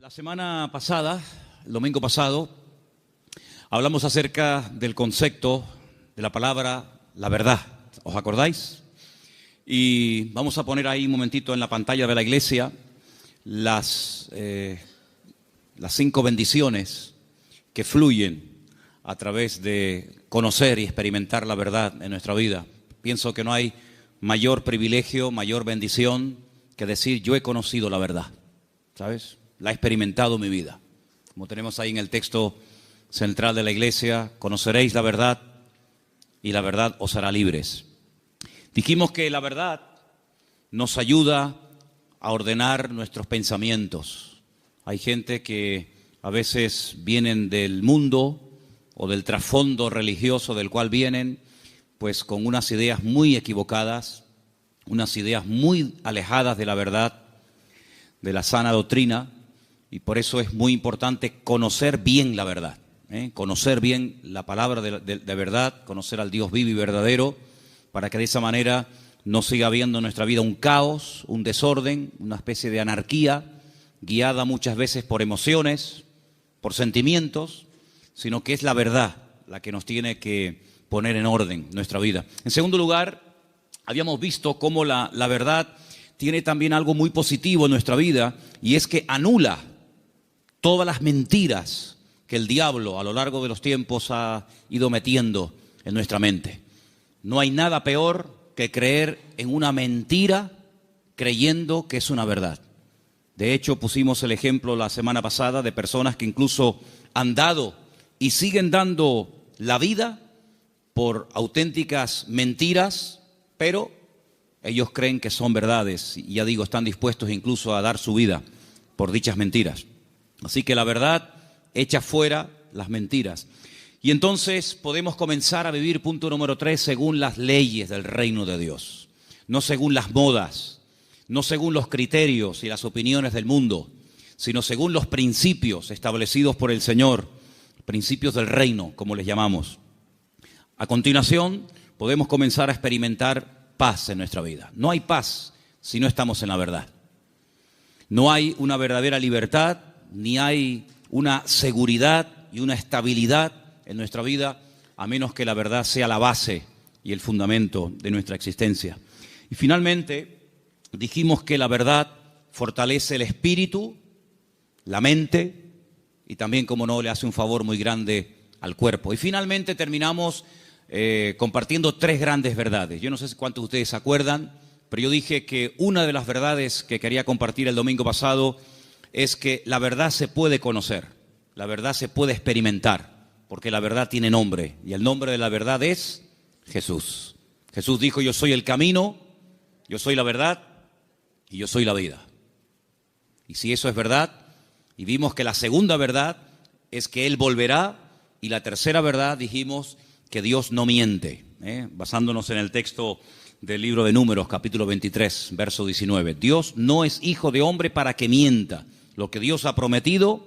La semana pasada, el domingo pasado, hablamos acerca del concepto de la palabra la verdad. ¿Os acordáis? Y vamos a poner ahí un momentito en la pantalla de la iglesia las 5 bendiciones que fluyen a través de conocer y experimentar la verdad en nuestra vida. Pienso que no hay mayor privilegio, mayor bendición que decir yo he conocido la verdad, ¿sabes? La he experimentado en mi vida. Como tenemos ahí en el texto central de la iglesia, conoceréis la verdad y la verdad os hará libres. Dijimos que la verdad nos ayuda a ordenar nuestros pensamientos. Hay gente que a veces vienen del mundo o del trasfondo religioso del cual vienen, pues con unas ideas muy equivocadas, unas ideas muy alejadas de la verdad, de la sana doctrina, y por eso es muy importante conocer bien la verdad, conocer bien la palabra de verdad, conocer al Dios vivo y verdadero, para que de esa manera no siga habiendo en nuestra vida un caos, un desorden, una especie de anarquía, guiada muchas veces por emociones, por sentimientos, sino que es la verdad la que nos tiene que poner en orden nuestra vida. En segundo lugar, habíamos visto cómo la verdad tiene también algo muy positivo en nuestra vida, y es que anula todas las mentiras que el diablo a lo largo de los tiempos ha ido metiendo en nuestra mente. No hay nada peor que creer en una mentira creyendo que es una verdad. De hecho, pusimos el ejemplo la semana pasada de personas que incluso han dado y siguen dando la vida por auténticas mentiras, pero ellos creen que son verdades y ya digo, están dispuestos incluso a dar su vida por dichas mentiras. Así que la verdad echa fuera las mentiras. Y entonces podemos comenzar a vivir, punto número 3, según las leyes del reino de Dios. No según las modas, no según los criterios y las opiniones del mundo, sino según los principios establecidos por el Señor, principios del reino, como les llamamos. A continuación, podemos comenzar a experimentar paz en nuestra vida. No hay paz si no estamos en la verdad. No hay una verdadera libertad, ni hay una seguridad y una estabilidad en nuestra vida, a menos que la verdad sea la base y el fundamento de nuestra existencia. Y finalmente, dijimos que la verdad fortalece el espíritu, la mente, y también, como no, le hace un favor muy grande al cuerpo. Y finalmente terminamos compartiendo 3 grandes verdades. Yo no sé cuántos de ustedes se acuerdan, pero yo dije que una de las verdades que quería compartir el domingo pasado es que la verdad se puede conocer, la verdad se puede experimentar, porque la verdad tiene nombre, y el nombre de la verdad es Jesús. Jesús dijo, yo soy el camino, yo soy la verdad y yo soy la vida. Y si eso es verdad, y vimos que la segunda verdad es que Él volverá, y la tercera verdad dijimos que Dios no miente, basándonos en el texto del libro de Números, capítulo 23, verso 19. Dios no es hijo de hombre para que mienta. Lo que Dios ha prometido,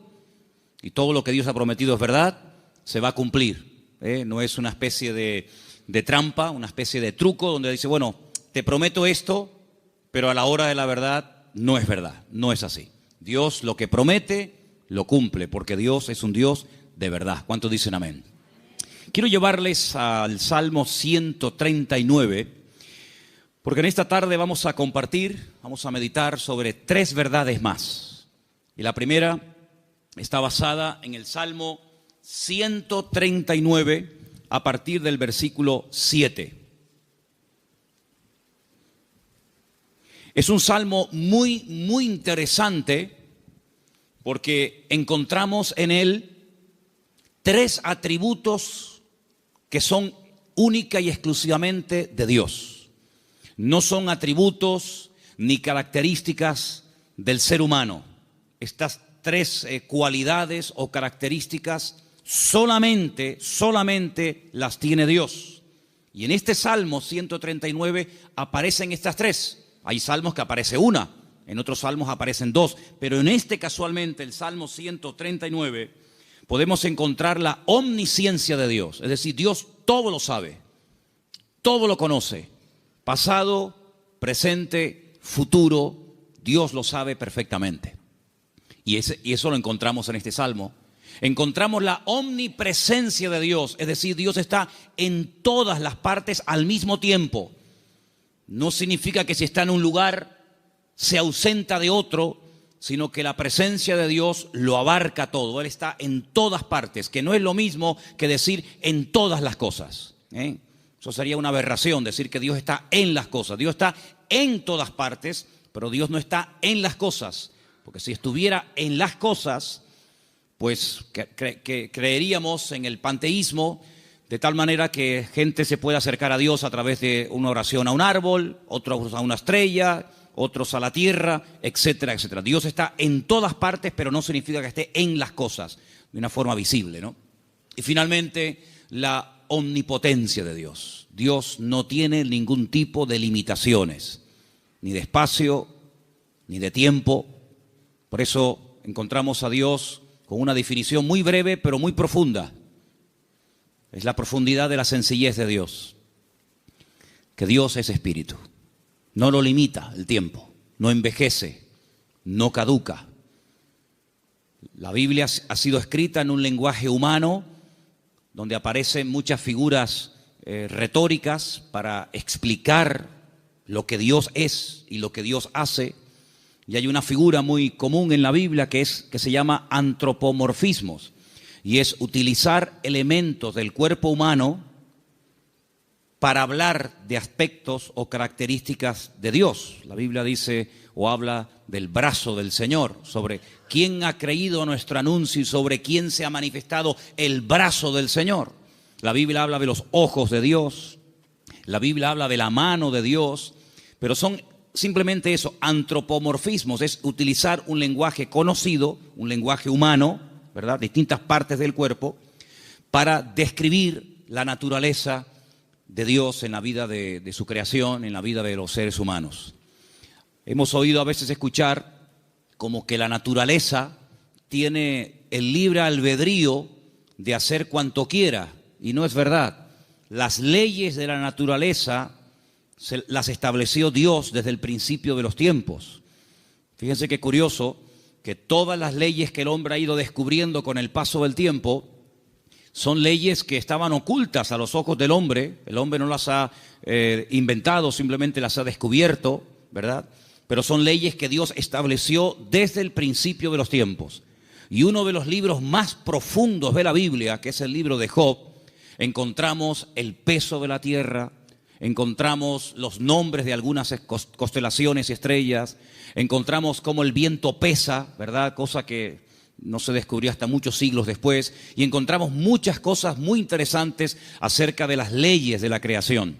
y todo lo que Dios ha prometido es verdad, se va a cumplir. No es una especie de trampa, una especie de truco donde dice, bueno, te prometo esto, pero a la hora de la verdad no es verdad, no es así. Dios lo que promete, lo cumple, porque Dios es un Dios de verdad. ¿Cuántos dicen amén? Quiero llevarles al Salmo 139, porque en esta tarde vamos a compartir, vamos a meditar sobre 3 verdades más. Y la primera está basada en el Salmo 139 a partir del versículo 7. Es un salmo muy, muy interesante porque encontramos en él 3 atributos que son única y exclusivamente de Dios. No son atributos ni características del ser humano. Estas 3 cualidades o características solamente las tiene Dios. Y en este Salmo 139 aparecen estas 3. Hay salmos que aparece una, en otros salmos aparecen 2, pero en este casualmente, el Salmo 139, podemos encontrar la omnisciencia de Dios. Es decir, Dios todo lo sabe, todo lo conoce, pasado, presente, futuro, Dios lo sabe perfectamente. Y eso lo encontramos en este salmo. Encontramos la omnipresencia de Dios, es decir, Dios está en todas las partes al mismo tiempo. No significa que si está en un lugar se ausenta de otro, sino que la presencia de Dios lo abarca todo. Él está en todas partes, que no es lo mismo que decir en todas las cosas. Eso sería una aberración, decir que Dios está en las cosas. Dios está en todas partes, pero Dios no está en las cosas. Porque si estuviera en las cosas, pues que creeríamos en el panteísmo, de tal manera que gente se puede acercar a Dios a través de una oración a un árbol, otros a una estrella, otros a la tierra, etcétera, etcétera. Dios está en todas partes, pero no significa que esté en las cosas, de una forma visible, ¿no? Y finalmente, la omnipotencia de Dios. Dios no tiene ningún tipo de limitaciones, ni de espacio, ni de tiempo. Por eso encontramos a Dios con una definición muy breve, pero muy profunda. Es la profundidad de la sencillez de Dios. Que Dios es espíritu. No lo limita el tiempo, no envejece, no caduca. La Biblia ha sido escrita en un lenguaje humano, donde aparecen muchas figuras retóricas para explicar lo que Dios es y lo que Dios hace. Y hay una figura muy común en la Biblia que se llama antropomorfismos, y es utilizar elementos del cuerpo humano para hablar de aspectos o características de Dios. La Biblia dice o habla del brazo del Señor, sobre quién ha creído nuestro anuncio y sobre quién se ha manifestado el brazo del Señor. La Biblia habla de los ojos de Dios, la Biblia habla de la mano de Dios, pero son simplemente eso, antropomorfismos, es utilizar un lenguaje conocido, un lenguaje humano, ¿verdad?, distintas partes del cuerpo, para describir la naturaleza de Dios en la vida de su creación, en la vida de los seres humanos. Hemos oído a veces escuchar como que la naturaleza tiene el libre albedrío de hacer cuanto quiera, y no es verdad. Las leyes de la naturaleza las estableció Dios desde el principio de los tiempos. Fíjense qué curioso que todas las leyes que el hombre ha ido descubriendo con el paso del tiempo son leyes que estaban ocultas a los ojos del hombre. El hombre no las ha inventado, simplemente las ha descubierto, ¿verdad? Pero son leyes que Dios estableció desde el principio de los tiempos. Y uno de los libros más profundos de la Biblia, que es el libro de Job, encontramos el peso de la tierra, encontramos los nombres de algunas constelaciones y estrellas, encontramos cómo el viento pesa, ¿verdad? Cosa que no se descubrió hasta muchos siglos después, y encontramos muchas cosas muy interesantes acerca de las leyes de la creación.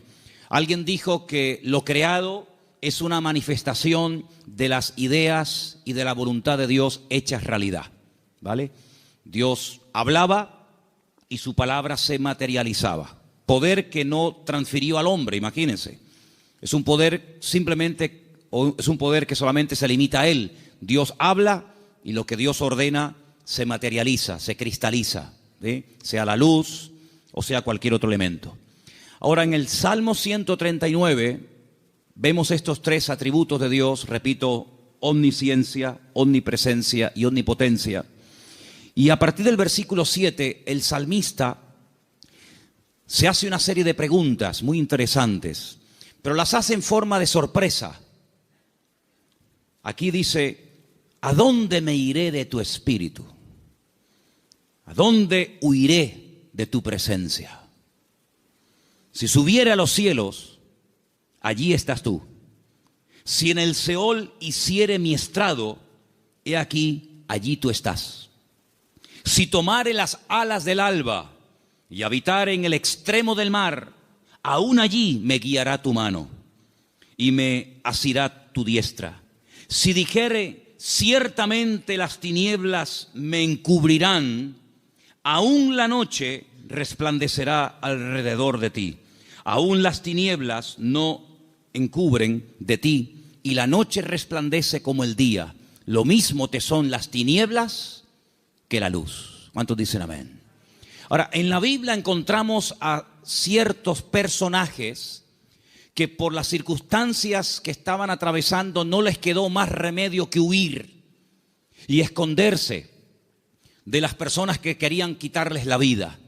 Alguien dijo que lo creado es una manifestación de las ideas y de la voluntad de Dios hechas realidad, ¿vale? Dios hablaba y su palabra se materializaba. Poder que no transfirió al hombre, imagínense. Es un poder simplemente, o es un poder que solamente se limita a él. Dios habla y lo que Dios ordena se materializa, se cristaliza, ¿sí? Sea la luz o sea cualquier otro elemento. Ahora, en el Salmo 139 vemos estos tres atributos de Dios, repito, omnisciencia, omnipresencia y omnipotencia. Y a partir del versículo 7, el salmista se hace una serie de preguntas muy interesantes, pero las hace en forma de sorpresa. Aquí dice: ¿a dónde me iré de tu espíritu? ¿A dónde huiré de tu presencia? Si subiere a los cielos, allí estás tú. Si en el Seol hiciere mi estrado, he aquí, allí tú estás. Si tomare las alas del alba y habitare en el extremo del mar, aún allí me guiará tu mano y me asirá tu diestra. Si dijere, ciertamente las tinieblas me encubrirán, aún la noche resplandecerá alrededor de ti. Aún las tinieblas no encubren de ti, y la noche resplandece como el día. Lo mismo te son las tinieblas que la luz. ¿Cuántos dicen amén? Ahora, en la Biblia encontramos a ciertos personajes que por las circunstancias que estaban atravesando no les quedó más remedio que huir. y esconderse de las personas que querían quitarles la vida.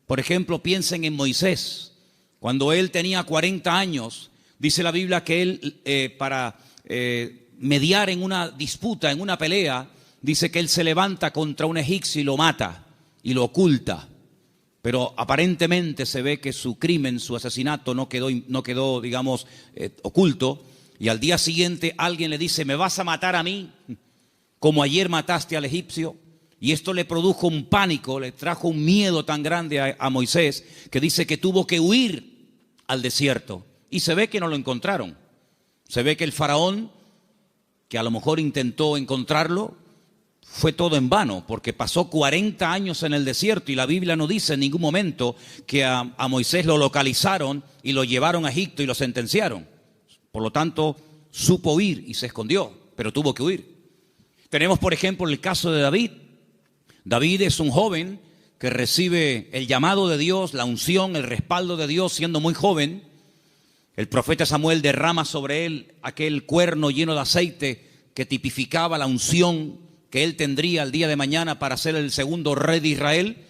Por ejemplo, piensen en Moisés. Cuando él tenía 40 años, dice la Biblia que él, para mediar en una disputa, en una pelea, dice que él se levanta contra un egipcio y lo mata y lo oculta. Pero aparentemente se ve que su crimen, su asesinato no quedó, digamos, oculto. Y al día siguiente alguien le dice: ¿me vas a matar a mí como ayer mataste al egipcio? Y esto le produjo un pánico, le trajo un miedo tan grande a Moisés, que dice que tuvo que huir al desierto. Y se ve que no lo encontraron. Se ve que el faraón, que a lo mejor intentó encontrarlo, fue todo en vano, porque pasó 40 años en el desierto y la Biblia no dice en ningún momento que a Moisés lo localizaron y lo llevaron a Egipto y lo sentenciaron. Por lo tanto, supo huir y se escondió, pero tuvo que huir. Tenemos, por ejemplo, el caso de David. David es un joven que recibe el llamado de Dios, la unción, el respaldo de Dios siendo muy joven. El profeta Samuel derrama sobre él aquel cuerno lleno de aceite que tipificaba la unción que él tendría el día de mañana para ser el segundo rey de Israel.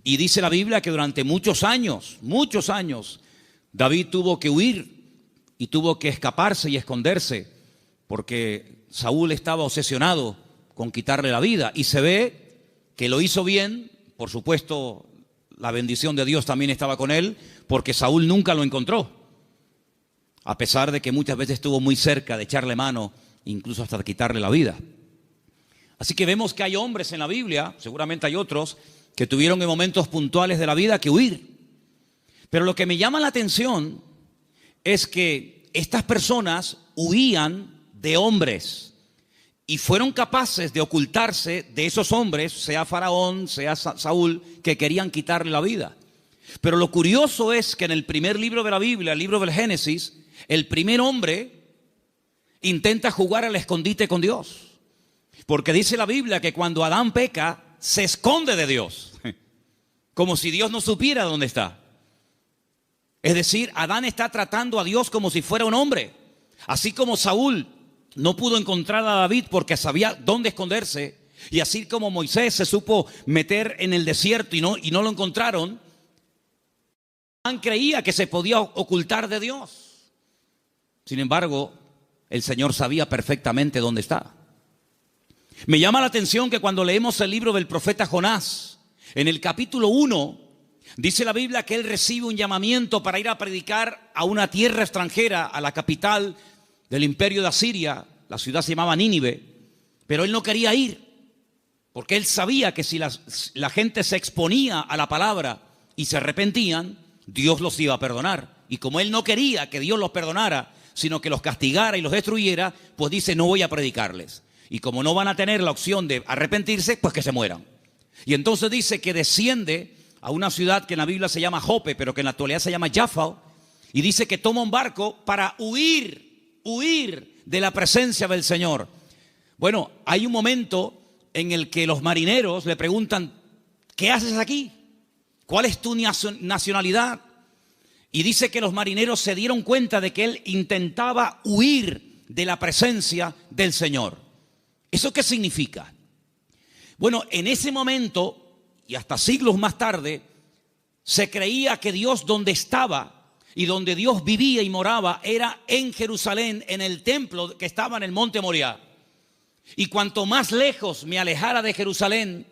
Y dice la Biblia que durante muchos años, David tuvo que huir y tuvo que escaparse y esconderse, porque Saúl estaba obsesionado con quitarle la vida. Y se ve que lo hizo bien, por supuesto, la bendición de Dios también estaba con él, porque Saúl nunca lo encontró, a pesar de que muchas veces estuvo muy cerca de echarle mano, incluso hasta de quitarle la vida. Así que vemos que hay hombres en la Biblia, seguramente hay otros, que tuvieron en momentos puntuales de la vida que huir. Pero lo que me llama la atención es que estas personas huían de hombres y fueron capaces de ocultarse de esos hombres, sea Faraón, sea Saúl, que querían quitarle la vida. Pero lo curioso es que en el primer libro de la Biblia, el libro del Génesis, el primer hombre intenta jugar al escondite con Dios. Porque dice la Biblia que cuando Adán peca, se esconde de Dios, como si Dios no supiera dónde está. Es decir, Adán está tratando a Dios como si fuera un hombre. Así como Saúl no pudo encontrar a David porque sabía dónde esconderse, y así como Moisés se supo meter en el desierto y no lo encontraron, Adán creía que se podía ocultar de Dios. Sin embargo, el Señor sabía perfectamente dónde está. Me llama la atención que cuando leemos el libro del profeta Jonás, en el capítulo 1, dice la Biblia que él recibe un llamamiento para ir a predicar a una tierra extranjera, a la capital del imperio de Asiria. La ciudad se llamaba Nínive, pero él no quería ir, porque él sabía que si la gente se exponía a la palabra y se arrepentían, Dios los iba a perdonar. Y como él no quería que Dios los perdonara, sino que los castigara y los destruyera, pues dice: no voy a predicarles. Y como no van a tener la opción de arrepentirse, pues que se mueran. Y entonces dice que desciende a una ciudad que en la Biblia se llama Jope, pero que en la actualidad se llama Jaffa, y dice que toma un barco para huir de la presencia del Señor. Bueno, hay un momento en el que los marineros le preguntan: ¿qué haces aquí? ¿Cuál es tu nacionalidad? Y dice que los marineros se dieron cuenta de que él intentaba huir de la presencia del Señor. ¿Eso qué significa? Bueno, en ese momento, y hasta siglos más tarde, se creía que Dios donde estaba y donde Dios vivía y moraba era en Jerusalén, en el templo que estaba en el monte Moriah. Y cuanto más lejos me alejara de Jerusalén,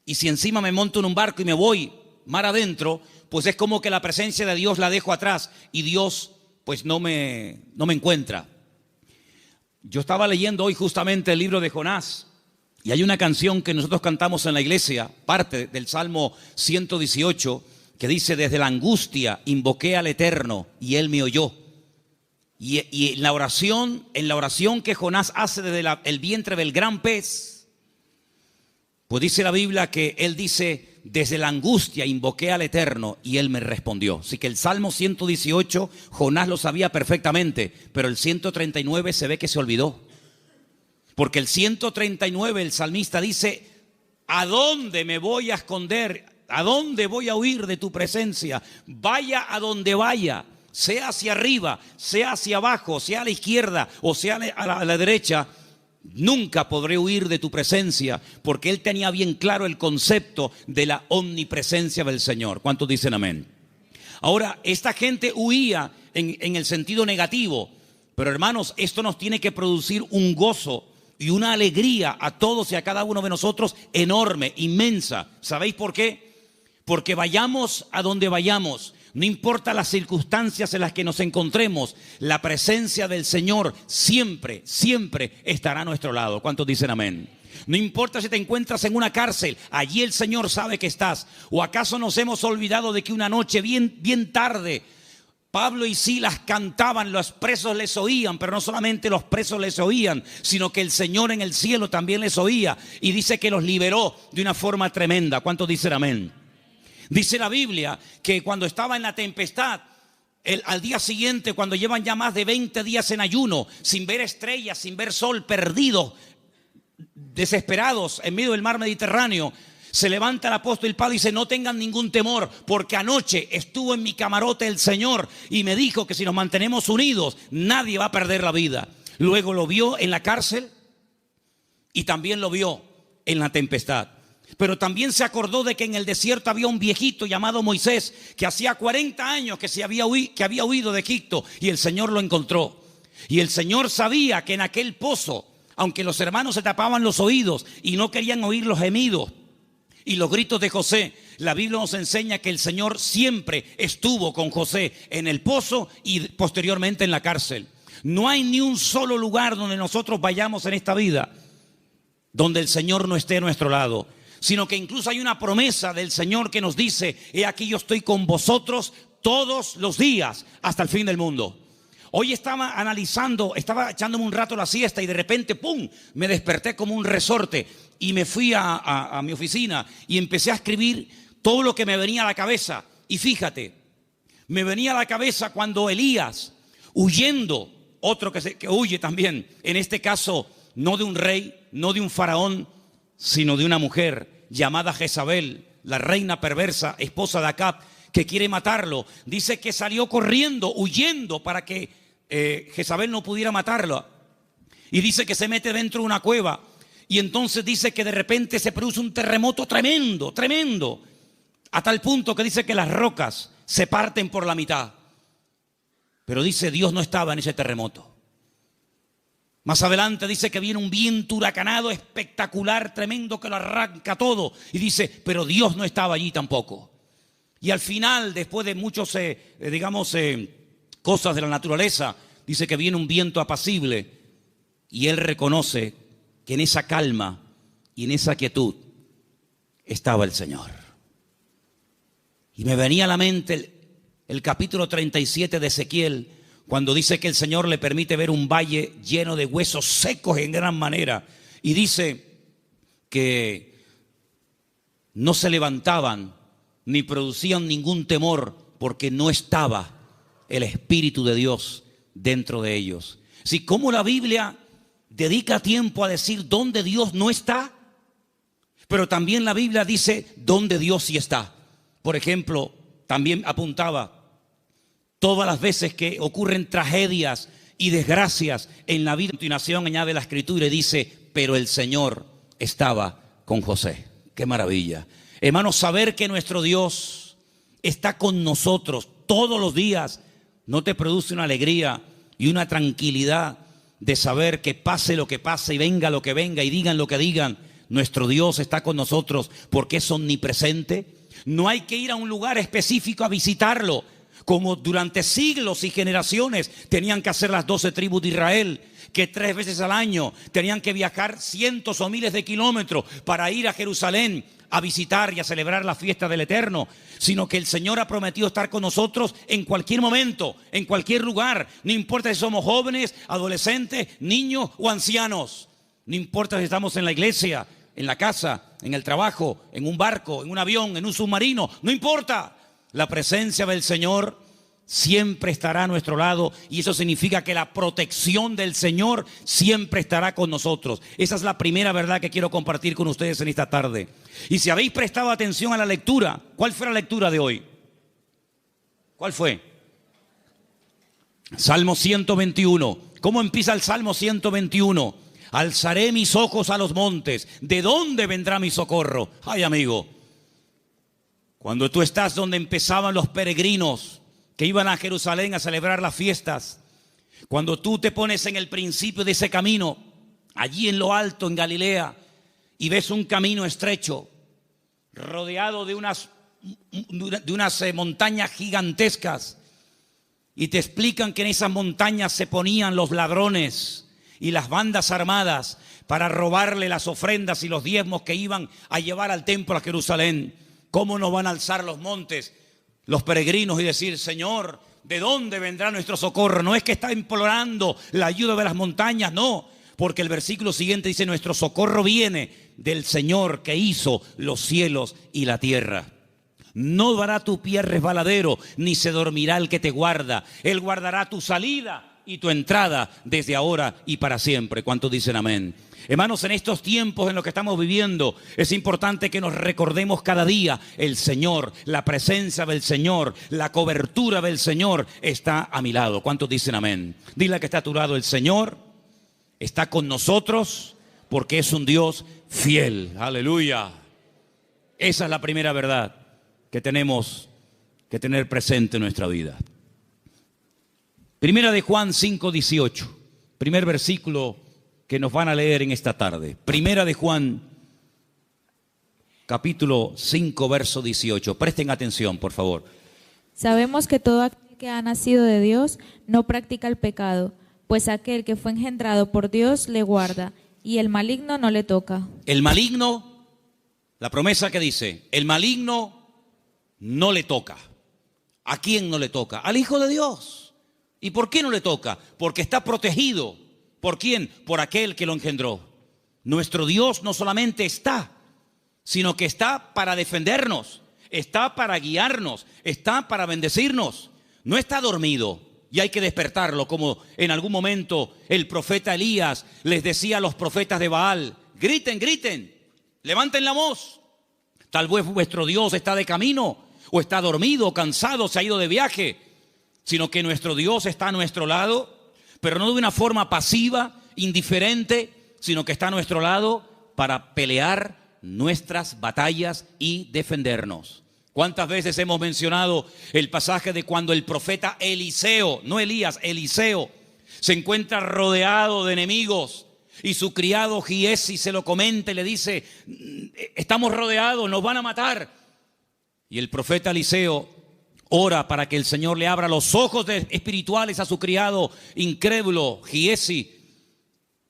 y si encima me monto en un barco y me voy mar adentro, pues es como que la presencia de Dios la dejo atrás y Dios pues no me encuentra. Yo estaba leyendo hoy justamente el libro de Jonás y hay una canción que nosotros cantamos en la iglesia, parte del Salmo 118, que dice: desde la angustia invoqué al Eterno y Él me oyó. Y en la oración que Jonás hace desde el vientre del gran pez, pues dice la Biblia que él dice: desde la angustia invoqué al Eterno y Él me respondió. Así que el Salmo 118, Jonás lo sabía perfectamente, pero el 139 se ve que se olvidó. Porque el 139, el salmista dice: ¿a dónde me voy a esconder? ¿A dónde voy a huir de tu presencia? Vaya a donde vaya, sea hacia arriba, sea hacia abajo, sea a la izquierda o sea a la derecha, Nunca podré huir de tu presencia, porque él tenía bien claro el concepto de la omnipresencia del Señor. ¿Cuántos dicen amén? Ahora, esta gente huía en el sentido negativo, pero hermanos, esto nos tiene que producir un gozo y una alegría a todos y a cada uno de nosotros enorme, inmensa. ¿Sabéis por qué? Porque vayamos a donde vayamos, no importa las circunstancias en las que nos encontremos, la presencia del Señor siempre, siempre estará a nuestro lado. ¿Cuántos dicen amén? No importa si te encuentras en una cárcel, allí el Señor sabe que estás. ¿O acaso nos hemos olvidado de que una noche bien tarde Pablo y Silas cantaban, los presos les oían, pero no solamente los presos les oían, sino que el Señor en el cielo también les oía, y dice que los liberó de una forma tremenda? ¿Cuántos dicen amén? Dice la Biblia que cuando estaba en la tempestad, al día siguiente, cuando llevan ya más de 20 días en ayuno, sin ver estrellas, sin ver sol, perdidos, desesperados en medio del mar Mediterráneo, se levanta el apóstol Pablo y dice: no tengan ningún temor, porque anoche estuvo en mi camarote el Señor y me dijo que si nos mantenemos unidos, nadie va a perder la vida. Luego lo vio en la cárcel y también lo vio en la tempestad. Pero también se acordó de que en el desierto había un viejito llamado Moisés, que hacía 40 años que había huido de Egipto, y el Señor lo encontró. Y el Señor sabía que en aquel pozo, aunque los hermanos se tapaban los oídos y no querían oír los gemidos y los gritos de José, la Biblia nos enseña que el Señor siempre estuvo con José en el pozo y posteriormente en la cárcel. No hay ni un solo lugar donde nosotros vayamos en esta vida donde el Señor no esté a nuestro lado, sino que incluso hay una promesa del Señor que nos dice: he aquí yo estoy con vosotros todos los días hasta el fin del mundo. Hoy estaba analizando, estaba echándome un rato la siesta y de repente, ¡pum!, me desperté como un resorte y me fui a mi oficina y empecé a escribir todo lo que me venía a la cabeza. Y fíjate, me venía a la cabeza cuando Elías, huyendo, otro que huye también, en este caso no de un rey, no de un faraón, sino de una mujer llamada Jezabel, la reina perversa, esposa de Acab, que quiere matarlo. Dice que salió corriendo, huyendo, para que Jezabel no pudiera matarlo. Y dice que se mete dentro de una cueva. Y entonces dice que de repente se produce un terremoto tremendo, tremendo, a tal punto que dice que las rocas se parten por la mitad. Pero dice, Dios no estaba en ese terremoto. Más adelante dice que viene un viento huracanado espectacular, tremendo, que lo arranca todo. Y dice, pero Dios no estaba allí tampoco. Y al final, después de muchos, cosas de la naturaleza, dice que viene un viento apacible. Y él reconoce que en esa calma y en esa quietud estaba el Señor. Y me venía a la mente el capítulo 37 de Ezequiel, cuando dice que el Señor le permite ver un valle lleno de huesos secos en gran manera. Y dice que no se levantaban ni producían ningún temor, porque no estaba el Espíritu de Dios dentro de ellos. Si como la Biblia dedica tiempo a decir dónde Dios no está, pero también la Biblia dice dónde Dios sí está. Por ejemplo, también apuntaba todas las veces que ocurren tragedias y desgracias en la vida. A continuación añade la Escritura y dice, pero el Señor estaba con José. ¡Qué maravilla! Hermanos, saber que nuestro Dios está con nosotros todos los días, ¿no te produce una alegría y una tranquilidad de saber que pase lo que pase y venga lo que venga y digan lo que digan, nuestro Dios está con nosotros porque es omnipresente? No hay que ir a un lugar específico a visitarlo, como durante siglos y generaciones tenían que hacer las 12 tribus de Israel, que 3 veces al año tenían que viajar cientos o miles de kilómetros para ir a Jerusalén a visitar y a celebrar la fiesta del Eterno, sino que el Señor ha prometido estar con nosotros en cualquier momento, en cualquier lugar. No importa si somos jóvenes, adolescentes, niños o ancianos. No importa si estamos en la iglesia, en la casa, en el trabajo, en un barco, en un avión, en un submarino. No importa. La presencia del Señor siempre estará a nuestro lado, y eso significa que la protección del Señor siempre estará con nosotros. Esa es la primera verdad que quiero compartir con ustedes en esta tarde. Y si habéis prestado atención a la lectura, ¿cuál fue la lectura de hoy? ¿Cuál fue? Salmo 121. ¿Cómo empieza el Salmo 121? Alzaré mis ojos a los montes. ¿De dónde vendrá mi socorro? Ay, amigo, cuando tú estás donde empezaban los peregrinos que iban a Jerusalén a celebrar las fiestas, cuando tú te pones en el principio de ese camino, allí en lo alto, en Galilea, y ves un camino estrecho, rodeado de unas montañas gigantescas, y te explican que en esas montañas se ponían los ladrones y las bandas armadas para robarle las ofrendas y los diezmos que iban a llevar al templo a Jerusalén. ¿Cómo no van a alzar los montes los peregrinos y decir: Señor, ¿de dónde vendrá nuestro socorro? No es que está implorando la ayuda de las montañas, no, porque el versículo siguiente dice: nuestro socorro viene del Señor que hizo los cielos y la tierra. No dará tu pie resbaladero, ni se dormirá el que te guarda. Él guardará tu salida y tu entrada desde ahora y para siempre. ¿Cuántos dicen amén? Hermanos, en estos tiempos en los que estamos viviendo, es importante que nos recordemos cada día: el Señor, la presencia del Señor, la cobertura del Señor está a mi lado. ¿Cuántos dicen amén? Dile que está a tu lado: el Señor está con nosotros porque es un Dios fiel. Aleluya. Esa es la primera verdad que tenemos que tener presente en nuestra vida. Primera de Juan 5:18, primer versículo que nos van a leer en esta tarde. Primera de Juan, capítulo 5, verso 18. Presten atención, por favor. Sabemos que todo aquel que ha nacido de Dios no practica el pecado, pues aquel que fue engendrado por Dios le guarda, y el maligno no le toca. El maligno, la promesa que dice, el maligno no le toca. ¿A quién no le toca? Al Hijo de Dios. ¿Y por qué no le toca? Porque está protegido. ¿Por quién? Por aquel que lo engendró. Nuestro Dios no solamente está, sino que está para defendernos, está para guiarnos, está para bendecirnos. No está dormido y hay que despertarlo, como en algún momento el profeta Elías les decía a los profetas de Baal: griten, griten, levanten la voz. Tal vez vuestro Dios está de camino, o está dormido, o cansado, se ha ido de viaje. Sino que nuestro Dios está a nuestro lado, pero no de una forma pasiva, indiferente, sino que está a nuestro lado para pelear nuestras batallas y defendernos. ¿Cuántas veces hemos mencionado el pasaje de cuando el profeta Eliseo, no Elías, Eliseo, se encuentra rodeado de enemigos y su criado Giesi se lo comenta y le dice: estamos rodeados, nos van a matar? Y el profeta Eliseo ora para que el Señor le abra los ojos espirituales a su criado incrédulo Giesi,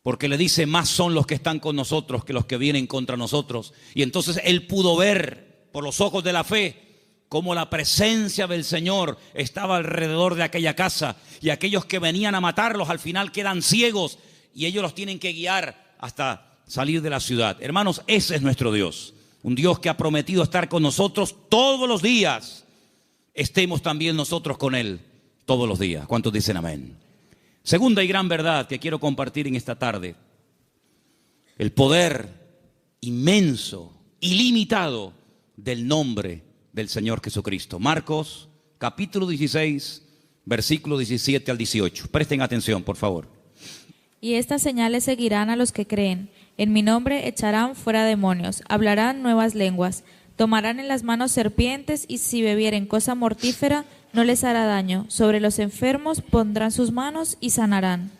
porque le dice: más son los que están con nosotros que los que vienen contra nosotros. Y entonces él pudo ver por los ojos de la fe cómo la presencia del Señor estaba alrededor de aquella casa, y aquellos que venían a matarlos al final quedan ciegos y ellos los tienen que guiar hasta salir de la ciudad. Hermanos, ese es nuestro Dios, un Dios que ha prometido estar con nosotros todos los días. Estemos también nosotros con Él todos los días. ¿Cuántos dicen amén? Segunda y gran verdad que quiero compartir en esta tarde: el poder inmenso, ilimitado del nombre del Señor Jesucristo. Marcos capítulo 16, versículo 17 al 18. Presten atención, por favor. Y estas señales seguirán a los que creen. En mi nombre echarán fuera demonios, hablarán nuevas lenguas, tomarán en las manos serpientes, y si bebieren cosa mortífera no les hará daño. Sobre los enfermos pondrán sus manos y sanarán.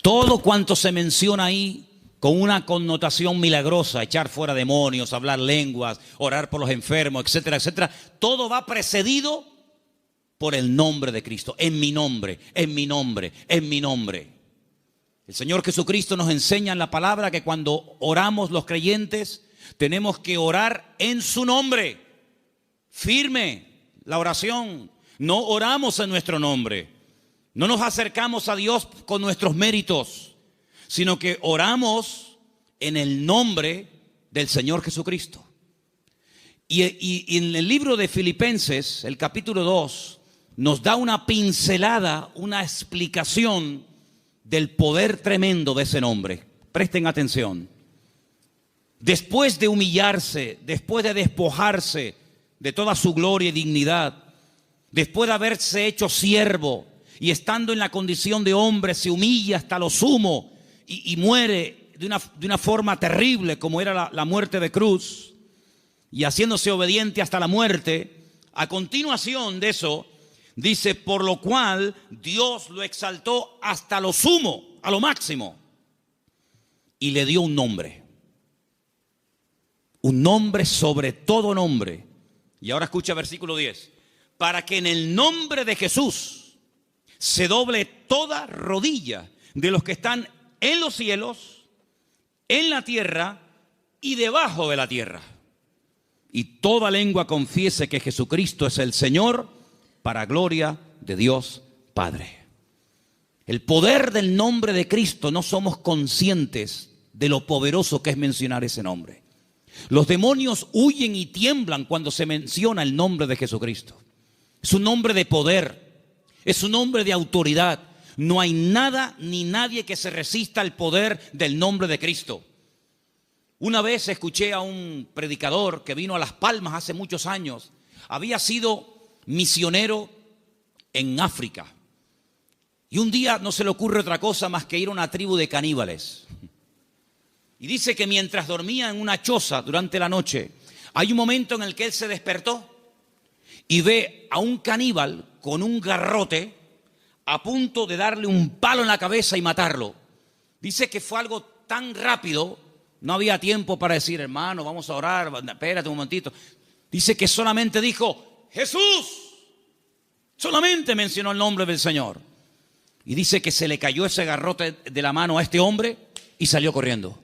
Todo cuanto se menciona ahí con una connotación milagrosa: echar fuera demonios, hablar lenguas, orar por los enfermos, etcétera, etcétera, todo va precedido por el nombre de Cristo. En mi nombre, en mi nombre, en mi nombre. El Señor Jesucristo nos enseña en la palabra que cuando oramos los creyentes tenemos que orar en su nombre. Firme la oración. No oramos en nuestro nombre. No nos acercamos a Dios con nuestros méritos, sino que oramos en el nombre del Señor Jesucristo. Y en el libro de Filipenses, el capítulo 2, nos da una pincelada, una explicación del poder tremendo de ese nombre. Presten atención. Después de humillarse, después de despojarse de toda su gloria y dignidad, después de haberse hecho siervo y estando en la condición de hombre, se humilla hasta lo sumo y muere de una forma terrible como era la muerte de cruz y haciéndose obediente hasta la muerte, a continuación de eso dice, por lo cual Dios lo exaltó hasta lo sumo, a lo máximo, y le dio un nombre sobre todo nombre. Y ahora escucha versículo 10, para que en el nombre de Jesús se doble toda rodilla de los que están en los cielos, en la tierra y debajo de la tierra, y toda lengua confiese que Jesucristo es el Señor, para gloria de Dios Padre. El poder del nombre de Cristo, no somos conscientes de lo poderoso que es mencionar ese nombre. Los demonios huyen y tiemblan cuando se menciona el nombre de Jesucristo. Es un nombre de poder, es un nombre de autoridad. No hay nada ni nadie que se resista al poder del nombre de Cristo. Una vez escuché a un predicador que vino a Las Palmas hace muchos años. Había sido misionero en África. Y un día no se le ocurre otra cosa más que ir a una tribu de caníbales. Y dice que mientras dormía en una choza durante la noche, hay un momento en el que él se despertó y ve a un caníbal con un garrote a punto de darle un palo en la cabeza y matarlo. Dice que fue algo tan rápido, no había tiempo para decir, hermano, vamos a orar, espérate un momentito. Dice que solamente dijo, Jesús. Solamente mencionó el nombre del Señor. Y dice que se le cayó ese garrote de la mano a este hombre y salió corriendo.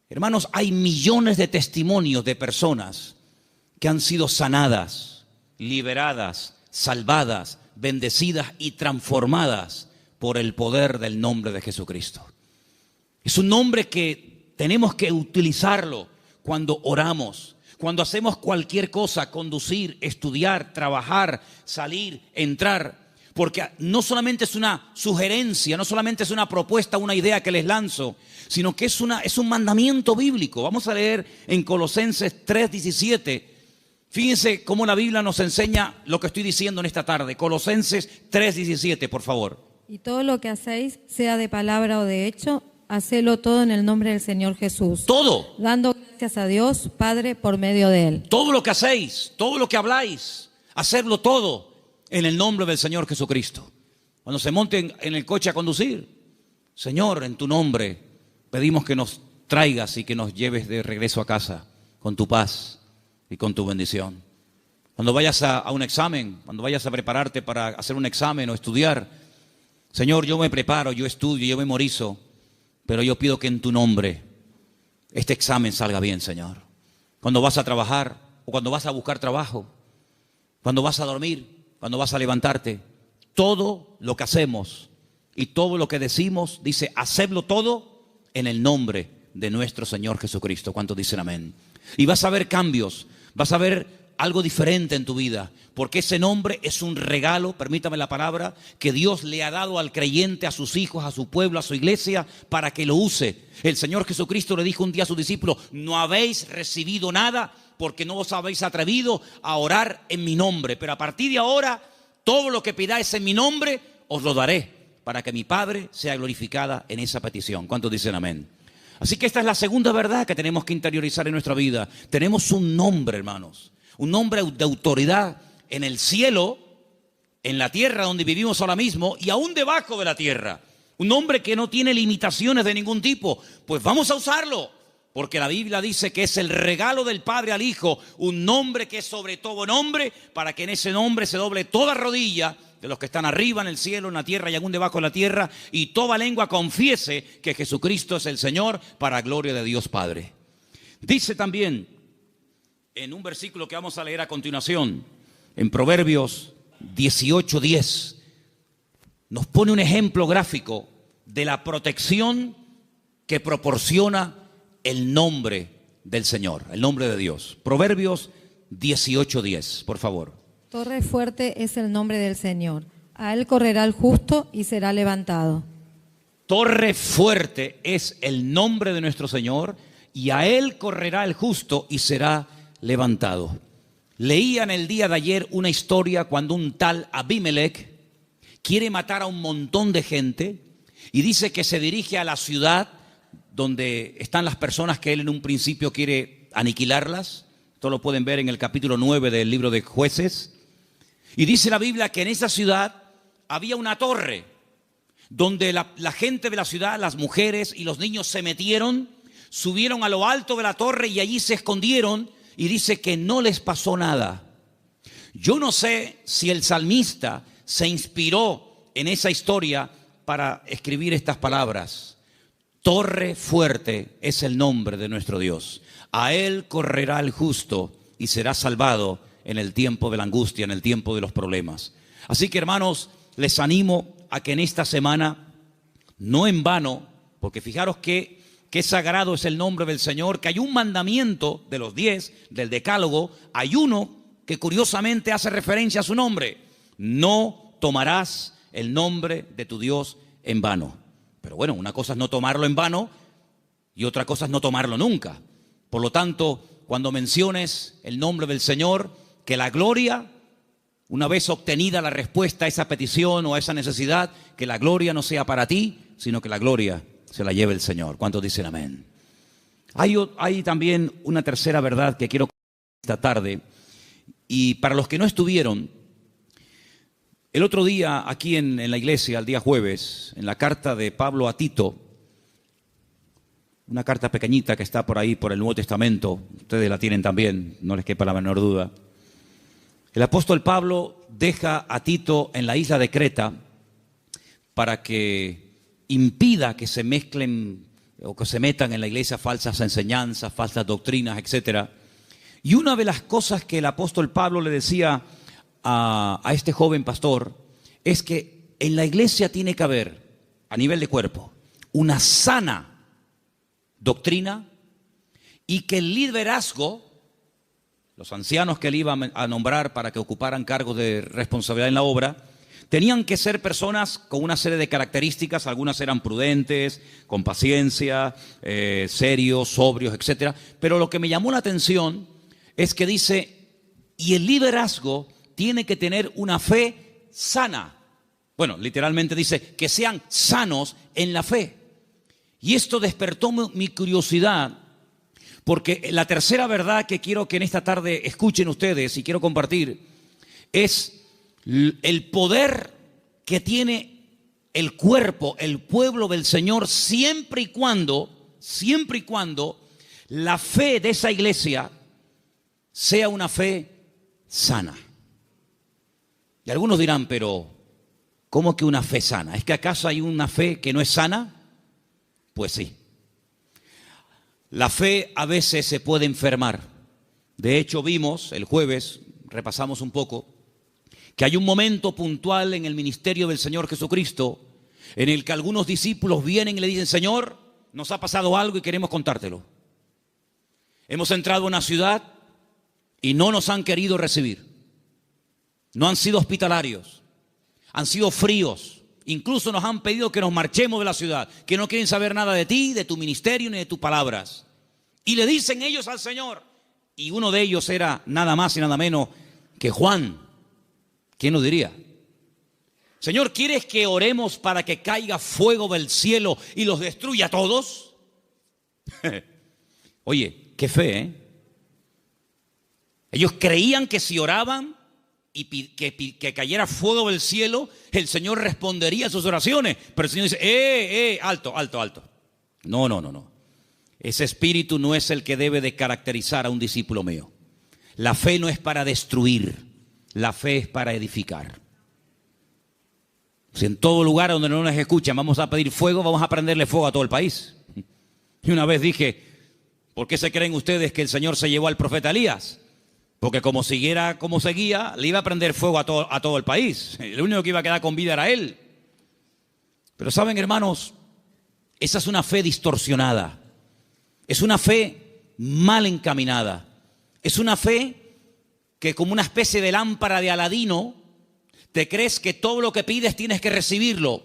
Hermanos, hay millones de testimonios de personas que han sido sanadas, liberadas, salvadas, bendecidas y transformadas por el poder del nombre de Jesucristo. Es un nombre que tenemos que utilizarlo cuando oramos, cuando hacemos cualquier cosa, conducir, estudiar, trabajar, salir, entrar. Porque no solamente es una sugerencia, no solamente es una propuesta, una idea que les lanzo, sino que es un mandamiento bíblico. Vamos a leer en Colosenses 3:17. Fíjense cómo la Biblia nos enseña lo que estoy diciendo en esta tarde. Colosenses 3:17, por favor. Y todo lo que hacéis, sea de palabra o de hecho, hacedlo todo en el nombre del Señor Jesús. Todo. Dando gracias a Dios, Padre, por medio de Él. Todo lo que hacéis, todo lo que habláis, hacerlo todo en el nombre del Señor Jesucristo. Cuando se monten en el coche a conducir, Señor, en tu nombre pedimos que nos traigas y que nos lleves de regreso a casa con tu paz y con tu bendición. Cuando vayas a un examen, cuando vayas a prepararte para hacer un examen o estudiar, Señor, yo me preparo, yo estudio, yo memorizo, pero yo pido que en tu nombre este examen salga bien, Señor. Cuando vas a trabajar o cuando vas a buscar trabajo, cuando vas a dormir, cuando vas a levantarte, todo lo que hacemos y todo lo que decimos, dice, hacedlo todo en el nombre de nuestro Señor Jesucristo. ¿Cuántos dicen amén? Y vas a ver cambios, vas a ver algo diferente en tu vida, porque ese nombre es un regalo, permítame la palabra, que Dios le ha dado al creyente, a sus hijos, a su pueblo, a su iglesia, para que lo use. El Señor Jesucristo le dijo un día a sus discípulos, no habéis recibido nada porque no os habéis atrevido a orar en mi nombre, pero a partir de ahora, todo lo que pidáis en mi nombre, os lo daré, para que mi Padre sea glorificada en esa petición. ¿Cuántos dicen amén? Así que esta es la segunda verdad que tenemos que interiorizar en nuestra vida. Tenemos un nombre, hermanos, un nombre de autoridad en el cielo, en la tierra donde vivimos ahora mismo y aún debajo de la tierra. Un nombre que no tiene limitaciones de ningún tipo. Pues vamos a usarlo, porque la Biblia dice que es el regalo del Padre al Hijo, un nombre que es sobre todo nombre, para que en ese nombre se doble toda rodilla de los que están arriba en el cielo, en la tierra y aún debajo de la tierra, y toda lengua confiese que Jesucristo es el Señor, para gloria de Dios Padre. Dice también en un versículo que vamos a leer a continuación, en Proverbios 18:10, nos pone un ejemplo gráfico de la protección que proporciona el nombre del Señor, el nombre de Dios. Proverbios 18:10, por favor. Torre fuerte es el nombre del Señor. A Él correrá el justo y será levantado. Torre fuerte es el nombre de nuestro Señor y a Él correrá el justo y será levantado. Leía en el día de ayer una historia cuando un tal Abimelech quiere matar a un montón de gente y dice que se dirige a la ciudad donde están las personas que él en un principio quiere aniquilarlas. Esto lo pueden ver en el capítulo 9 del libro de Jueces. Y dice la Biblia que en esa ciudad había una torre donde la gente de la ciudad, las mujeres y los niños se metieron, subieron a lo alto de la torre y allí se escondieron, y dice que no les pasó nada. Yo no sé si el salmista se inspiró en esa historia para escribir estas palabras. Torre fuerte es el nombre de nuestro Dios. A él correrá el justo y será salvado en el tiempo de la angustia, en el tiempo de los problemas. Así que, hermanos, les animo a que en esta semana, no en vano, porque fijaros que sagrado es el nombre del Señor, que hay un mandamiento de los 10, del decálogo, hay uno que curiosamente hace referencia a su nombre: no tomarás el nombre de tu Dios en vano. Pero bueno, una cosa es no tomarlo en vano y otra cosa es no tomarlo nunca. Por lo tanto, cuando menciones el nombre del Señor, que la gloria, una vez obtenida la respuesta a esa petición o a esa necesidad, que la gloria no sea para ti, sino que la gloria se la lleve el Señor. ¿Cuántos dicen amén? Hay también una tercera verdad que quiero compartir esta tarde. Y para los que no estuvieron, el otro día aquí en la iglesia, el día jueves, en la carta de Pablo a Tito, una carta pequeñita que está por ahí por el Nuevo Testamento, ustedes la tienen también, no les quepa la menor duda. El apóstol Pablo deja a Tito en la isla de Creta para que impida que se mezclen o que se metan en la iglesia falsas enseñanzas, falsas doctrinas, etc. Y una de las cosas que el apóstol Pablo le decía a este joven pastor es que en la iglesia tiene que haber, a nivel de cuerpo, una sana doctrina, y que el liderazgo, los ancianos que él iba a nombrar para que ocuparan cargos de responsabilidad en la obra, tenían que ser personas con una serie de características. Algunas eran prudentes, con paciencia, serios, sobrios, etc. Pero lo que me llamó la atención es que dice, y el liderazgo tiene que tener una fe sana. Bueno, literalmente dice que sean sanos en la fe. Y esto despertó mi curiosidad, porque la tercera verdad que quiero que en esta tarde escuchen ustedes y quiero compartir es el poder que tiene el cuerpo, el pueblo del Señor, siempre y cuando la fe de esa iglesia sea una fe sana. Y algunos dirán, pero ¿cómo que una fe sana? ¿Es que acaso hay una fe que no es sana? Pues sí. La fe a veces se puede enfermar. De hecho, vimos el jueves, repasamos un poco, que hay un momento puntual en el ministerio del Señor Jesucristo en el que algunos discípulos vienen y le dicen, Señor, nos ha pasado algo y queremos contártelo. Hemos entrado a una ciudad y no nos han querido recibir. No han sido hospitalarios, han sido fríos. Incluso nos han pedido que nos marchemos de la ciudad, que no quieren saber nada de ti, de tu ministerio, ni de tus palabras. Y le dicen ellos al Señor, y uno de ellos era nada más y nada menos que Juan. ¿Quién lo diría? Señor, ¿quieres que oremos para que caiga fuego del cielo y los destruya a todos? Oye, qué fe, ¿eh? Ellos creían que si oraban y que cayera fuego del cielo, el Señor respondería a sus oraciones. Pero el Señor dice, alto. No. Ese espíritu no es el que debe de caracterizar a un discípulo mío. La fe no es para destruir, la fe es para edificar. Si en todo lugar donde no nos escuchan vamos a pedir fuego, vamos a prenderle fuego a todo el país. Y una vez dije, ¿por qué se creen ustedes que el Señor se llevó al profeta Elías? Porque como siguiera como seguía, le iba a prender fuego a todo el país. El único que iba a quedar con vida era él. Pero saben, hermanos, esa es una fe distorsionada. Es una fe mal encaminada. Es una fe que, como una especie de lámpara de Aladino, te crees que todo lo que pides tienes que recibirlo.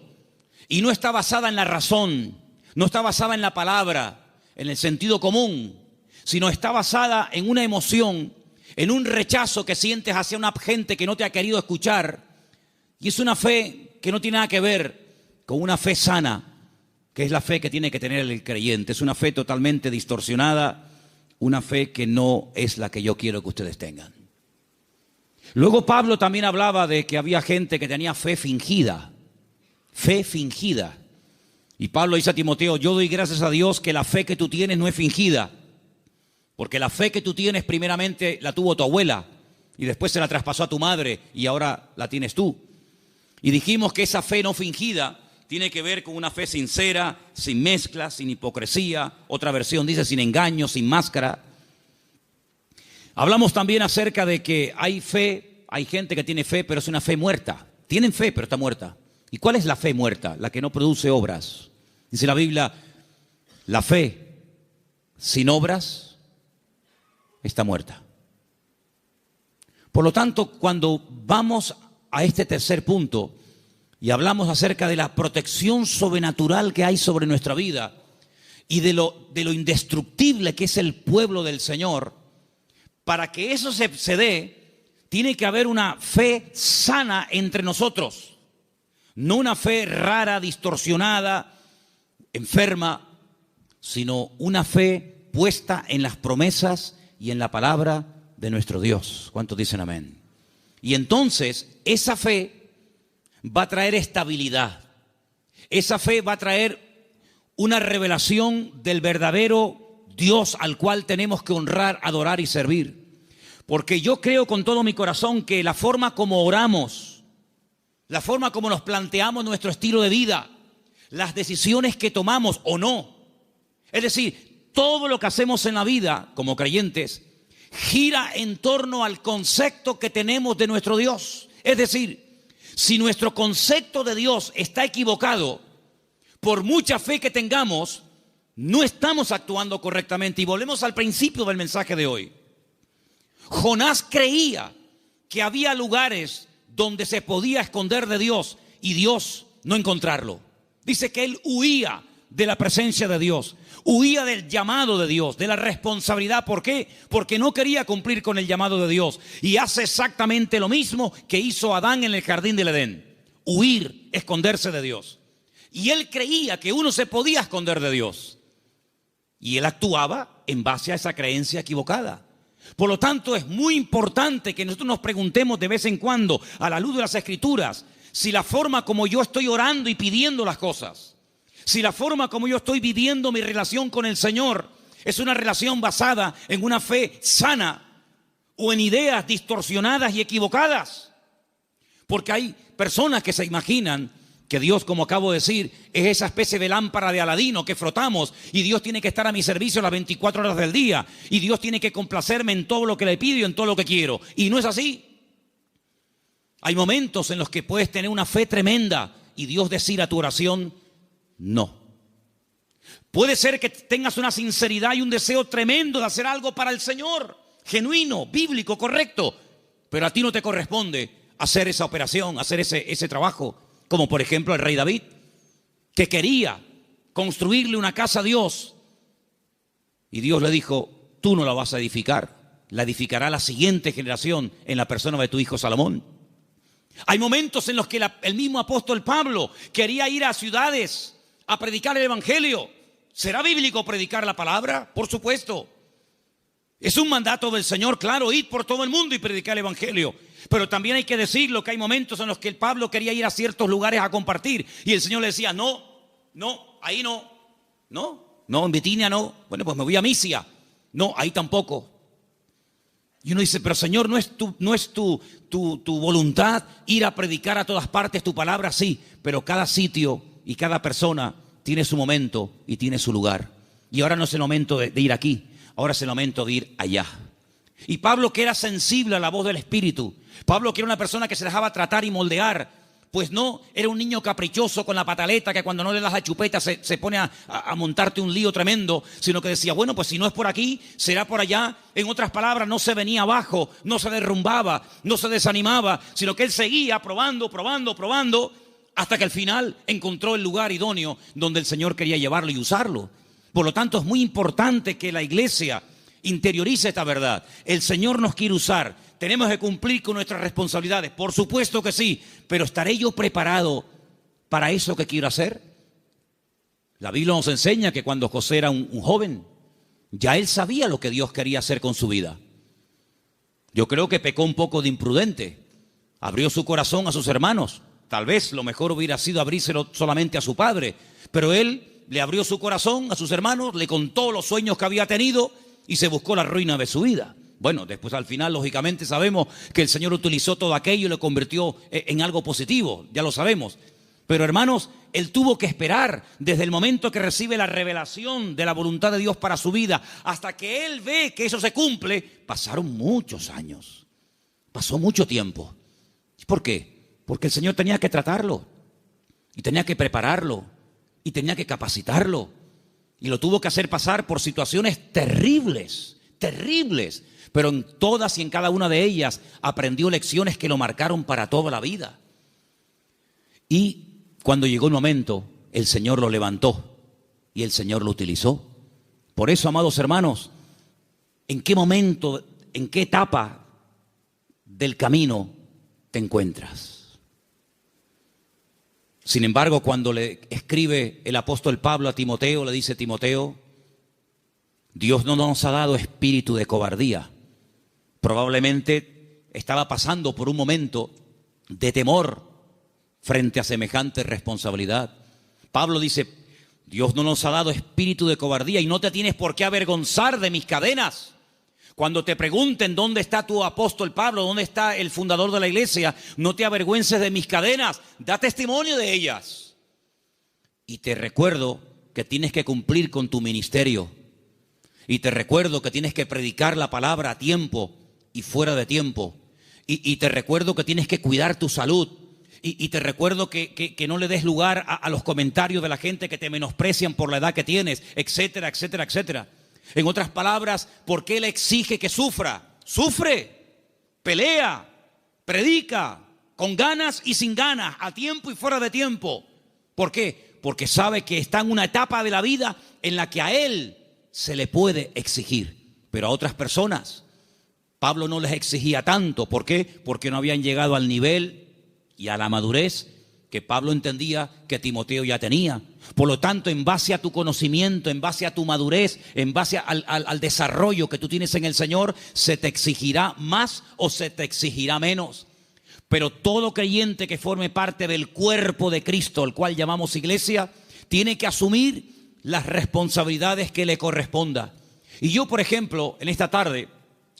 Y no está basada en la razón, no está basada en la palabra, en el sentido común, sino está basada en una emoción, en un rechazo que sientes hacia una gente que no te ha querido escuchar. Y es una fe que no tiene nada que ver con una fe sana, que es la fe que tiene que tener el creyente. Es una fe totalmente distorsionada, una fe que no es la que yo quiero que ustedes tengan. Luego Pablo también hablaba de que había gente que tenía fe fingida. Fe fingida. Y Pablo dice a Timoteo, yo doy gracias a Dios que la fe que tú tienes no es fingida. Porque la fe que tú tienes primeramente la tuvo tu abuela y después se la traspasó a tu madre y ahora la tienes tú. Y dijimos que esa fe no fingida tiene que ver con una fe sincera, sin mezcla, sin hipocresía. Otra versión dice sin engaño, sin máscara. Hablamos también acerca de que hay fe, hay gente que tiene fe, pero es una fe muerta. Tienen fe, pero está muerta. ¿Y cuál es la fe muerta? La que no produce obras. Dice la Biblia, la fe sin obras está muerta. Por lo tanto, cuando vamos a este tercer punto y hablamos acerca de la protección sobrenatural que hay sobre nuestra vida y de lo indestructible que es el pueblo del Señor, para que eso se dé, tiene que haber una fe sana entre nosotros. No una fe rara, distorsionada, enferma, sino una fe puesta en las promesas y en la palabra de nuestro Dios. ¿Cuántos dicen amén? Y entonces esa fe va a traer estabilidad. Esa fe va a traer una revelación del verdadero Dios al cual tenemos que honrar, adorar y servir. Porque yo creo con todo mi corazón que la forma como oramos, la forma como nos planteamos nuestro estilo de vida, las decisiones que tomamos o no, es decir, todo lo que hacemos en la vida como creyentes, gira en torno al concepto que tenemos de nuestro Dios. Es decir, si nuestro concepto de Dios está equivocado, por mucha fe que tengamos, no estamos actuando correctamente. Y volvemos al principio del mensaje de hoy. Jonás creía que había lugares donde se podía esconder de Dios y Dios no encontrarlo. Dice que él huía de la presencia de Dios, huía del llamado de Dios, de la responsabilidad. ¿Por qué? Porque no quería cumplir con el llamado de Dios. Y hace exactamente lo mismo que hizo Adán en el jardín del Edén: huir, esconderse de Dios. Y él creía que uno se podía esconder de Dios. Y él actuaba en base a esa creencia equivocada. Por lo tanto, es muy importante que nosotros nos preguntemos de vez en cuando, a la luz de las Escrituras, si la forma como yo estoy orando y pidiendo las cosas, si la forma como yo estoy viviendo mi relación con el Señor es una relación basada en una fe sana o en ideas distorsionadas y equivocadas. Porque hay personas que se imaginan que Dios, como acabo de decir, es esa especie de lámpara de Aladino que frotamos y Dios tiene que estar a mi servicio las 24 horas del día y Dios tiene que complacerme en todo lo que le pido y en todo lo que quiero. Y no es así. Hay momentos en los que puedes tener una fe tremenda y Dios decir a tu oración, no. Puede ser que tengas una sinceridad y un deseo tremendo de hacer algo para el Señor, genuino, bíblico, correcto, pero a ti no te corresponde hacer esa operación, hacer ese trabajo. Como por ejemplo el rey David, que quería construirle una casa a Dios. Y Dios le dijo, tú no la vas a edificar, la edificará la siguiente generación en la persona de tu hijo Salomón. Hay momentos en los que el mismo apóstol Pablo quería ir a ciudades a predicar el evangelio. ¿Será bíblico predicar la palabra? Por supuesto. Es un mandato del Señor, claro, ir por todo el mundo y predicar el evangelio. Pero también hay que decirlo que hay momentos en los que el Pablo quería ir a ciertos lugares a compartir y el Señor le decía, no, ahí no, en Bitinia no, bueno, pues me voy a Misia, no, ahí tampoco. Y uno dice, pero Señor, ¿no es tu voluntad ir a predicar a todas partes tu palabra? Sí, pero cada sitio y cada persona tiene su momento y tiene su lugar. Y ahora no es el momento de ir aquí, ahora es el momento de ir allá. Y Pablo, que era sensible a la voz del Espíritu, Pablo, que era una persona que se dejaba tratar y moldear, pues no era un niño caprichoso con la pataleta que cuando no le das la chupeta se pone a montarte un lío tremendo, sino que decía, bueno, pues si no es por aquí, será por allá. En otras palabras, no se venía abajo, no se derrumbaba, no se desanimaba, sino que él seguía probando, hasta que al final encontró el lugar idóneo donde el Señor quería llevarlo y usarlo. Por lo tanto, es muy importante que la iglesia interiorice esta verdad. El Señor nos quiere usar. Tenemos que cumplir con nuestras responsabilidades. Por supuesto que sí. Pero ¿estaré yo preparado para eso que quiero hacer? La Biblia nos enseña que cuando José era un joven, ya él sabía lo que Dios quería hacer con su vida. Yo creo que pecó un poco de imprudente. Abrió su corazón a sus hermanos. Tal vez lo mejor hubiera sido abrírselo solamente a su padre, pero él le abrió su corazón a sus hermanos, le contó los sueños que había tenido y se buscó la ruina de su vida. Bueno, después al final, lógicamente, sabemos que el Señor utilizó todo aquello y lo convirtió en algo positivo, ya lo sabemos. Pero hermanos, él tuvo que esperar desde el momento que recibe la revelación de la voluntad de Dios para su vida, hasta que él ve que eso se cumple. Pasaron muchos años, pasó mucho tiempo. ¿Por qué? Porque el Señor tenía que tratarlo, y tenía que prepararlo, y tenía que capacitarlo, y lo tuvo que hacer pasar por situaciones terribles, terribles, pero en todas y en cada una de ellas aprendió lecciones que lo marcaron para toda la vida. Y cuando llegó el momento, el Señor lo levantó y el Señor lo utilizó. Por eso, amados hermanos, ¿en qué momento, en qué etapa del camino te encuentras? Sin embargo, cuando le escribe el apóstol Pablo a Timoteo, le dice: Timoteo, Dios no nos ha dado espíritu de cobardía. Probablemente estaba pasando por un momento de temor frente a semejante responsabilidad. Pablo dice: Dios no nos ha dado espíritu de cobardía y no te tienes por qué avergonzar de mis cadenas. Cuando te pregunten dónde está tu apóstol Pablo, dónde está el fundador de la iglesia, no te avergüences de mis cadenas, da testimonio de ellas. Y te recuerdo que tienes que cumplir con tu ministerio. Y te recuerdo que tienes que predicar la palabra a tiempo y fuera de tiempo. Y te recuerdo que tienes que cuidar tu salud. Y te recuerdo que no le des lugar a los comentarios de la gente que te menosprecian por la edad que tienes, etcétera, etcétera, etcétera. En otras palabras, ¿por qué le exige que sufra? Sufre, pelea, predica, con ganas y sin ganas, a tiempo y fuera de tiempo. ¿Por qué? Porque sabe que está en una etapa de la vida en la que a él se le puede exigir, pero a otras personas Pablo no les exigía tanto. ¿Por qué? Porque no habían llegado al nivel y a la madurez que Pablo entendía que Timoteo ya tenía. Por lo tanto, en base a tu conocimiento, en base a tu madurez, en base al desarrollo que tú tienes en el Señor, se te exigirá más o se te exigirá menos. Pero todo creyente que forme parte del cuerpo de Cristo, el cual llamamos iglesia, tiene que asumir las responsabilidades que le corresponda. Y yo, por ejemplo, en esta tarde,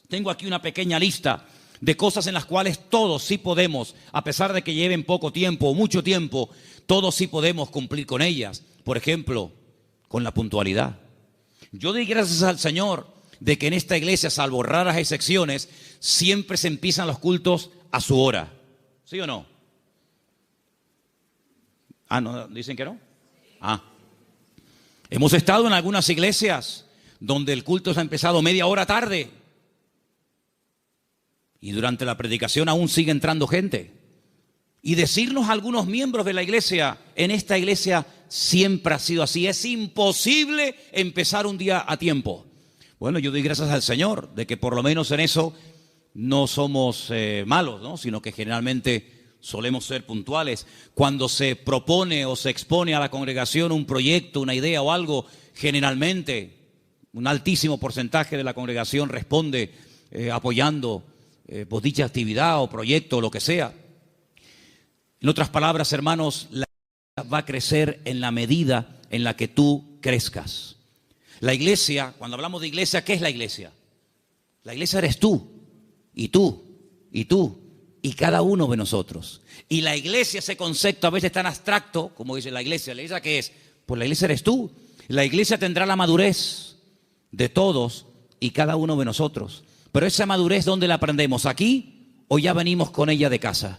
tengo aquí una pequeña lista de cosas en las cuales todos sí podemos, a pesar de que lleven poco tiempo o mucho tiempo, todos sí podemos cumplir con ellas. Por ejemplo, con la puntualidad. Yo doy gracias al Señor de que en esta iglesia, salvo raras excepciones, siempre se empiezan los cultos a su hora. ¿Sí o no? Ah, ¿no? ¿Dicen que no? Ah. Hemos estado en algunas iglesias donde el culto se ha empezado media hora tarde. Y durante la predicación aún sigue entrando gente. Y decirnos a algunos miembros de la iglesia, en esta iglesia siempre ha sido así. Es imposible empezar un día a tiempo. Bueno, yo doy gracias al Señor de que por lo menos en eso no somos malos, ¿no? Sino que generalmente solemos ser puntuales. Cuando se propone o se expone a la congregación un proyecto, una idea o algo, generalmente un altísimo porcentaje de la congregación responde apoyando pues dicha actividad o proyecto o lo que sea. En otras palabras, hermanos, la iglesia va a crecer en la medida en la que tú crezcas. La iglesia, cuando hablamos de iglesia, ¿qué es la iglesia? La iglesia eres tú, y tú, y tú, y cada uno de nosotros. Y la iglesia, ese concepto a veces tan abstracto, como dice la iglesia ¿qué es? Pues la iglesia eres tú. La iglesia tendrá la madurez de todos y cada uno de nosotros. Pero esa madurez, ¿dónde la aprendemos? ¿Aquí o ya venimos con ella de casa?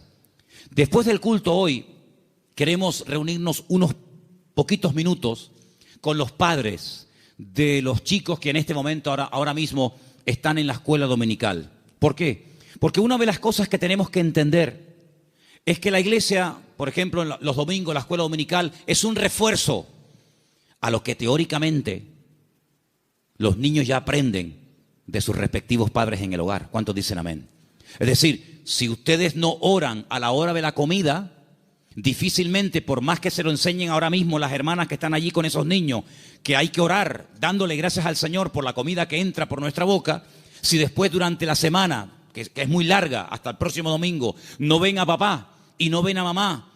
Después del culto hoy, queremos reunirnos unos poquitos minutos con los padres de los chicos que en este momento, ahora mismo, están en la escuela dominical. ¿Por qué? Porque una de las cosas que tenemos que entender es que la iglesia, por ejemplo, en los domingos, la escuela dominical, es un refuerzo a lo que teóricamente los niños ya aprenden de sus respectivos padres en el hogar. ¿Cuántos dicen amén? Es decir, si ustedes no oran a la hora de la comida, Difícilmente, por más que se lo enseñen ahora mismo las hermanas que están allí con esos niños, que hay que orar dándole gracias al Señor por la comida que entra por nuestra boca, si después durante la semana, que es muy larga, hasta el próximo domingo, no ven a papá y no ven a mamá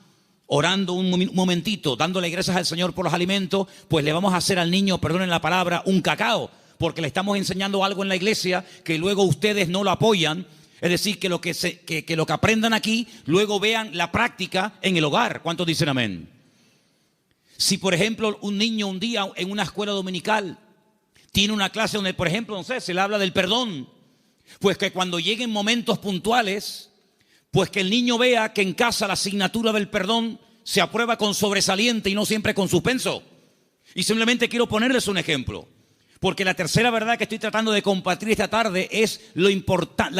orando un momentito, dándole gracias al Señor por los alimentos, pues le vamos a hacer al niño, perdonen la palabra, un cacao, porque le estamos enseñando algo en la iglesia que luego ustedes no lo apoyan. Es decir, que lo que aprendan aquí, luego vean la práctica en el hogar. ¿Cuántos dicen amén? Si, por ejemplo, un niño un día en una escuela dominical tiene una clase donde, por ejemplo, no sé, se le habla del perdón, pues que cuando lleguen momentos puntuales, pues que el niño vea que en casa la asignatura del perdón se aprueba con sobresaliente y no siempre con suspenso. Y simplemente quiero ponerles un ejemplo. Porque la tercera verdad que estoy tratando de compartir esta tarde es la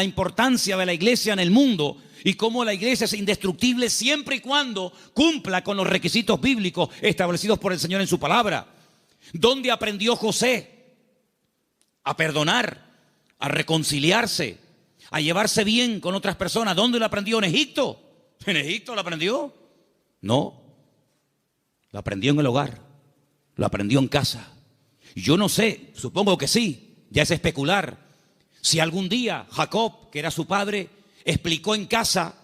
importancia de la iglesia en el mundo y cómo la iglesia es indestructible siempre y cuando cumpla con los requisitos bíblicos establecidos por el Señor en su palabra. ¿Dónde aprendió José a perdonar, a reconciliarse, a llevarse bien con otras personas? ¿Dónde lo aprendió? ¿En Egipto? ¿En Egipto lo aprendió? No, lo aprendió en el hogar, lo aprendió en casa. Yo no sé, supongo que sí, ya es especular. Si algún día Jacob, que era su padre, explicó en casa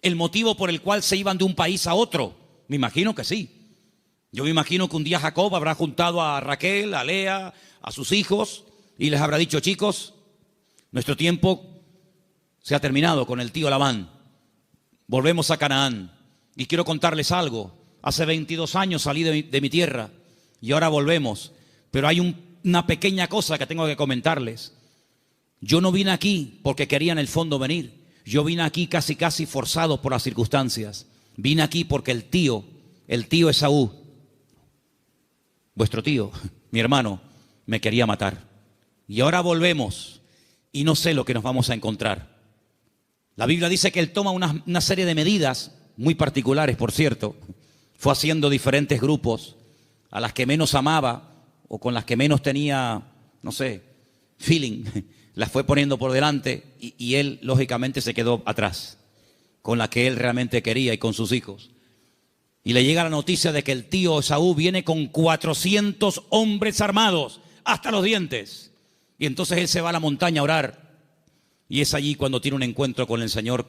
el motivo por el cual se iban de un país a otro. Me imagino que sí. Yo me imagino que un día Jacob habrá juntado a Raquel, a Lea, a sus hijos y les habrá dicho: chicos, nuestro tiempo se ha terminado con el tío Labán. Volvemos a Canaán. Y quiero contarles algo. Hace 22 años salí de mi tierra y ahora volvemos. Pero hay una pequeña cosa que tengo que comentarles. Yo no vine aquí porque quería en el fondo venir. Yo vine aquí casi forzado por las circunstancias. Vine aquí porque el tío Esaú, vuestro tío, mi hermano, me quería matar. Y ahora volvemos y no sé lo que nos vamos a encontrar. La Biblia dice que él toma una serie de medidas muy particulares, por cierto. Fue haciendo diferentes grupos a las que menos amaba o con las que menos tenía, no sé, feeling, las fue poniendo por delante y él lógicamente se quedó atrás, con la que él realmente quería y con sus hijos. Y le llega la noticia de que el tío Esaú viene con 400 hombres armados hasta los dientes. Y entonces él se va a la montaña a orar y es allí cuando tiene un encuentro con el Señor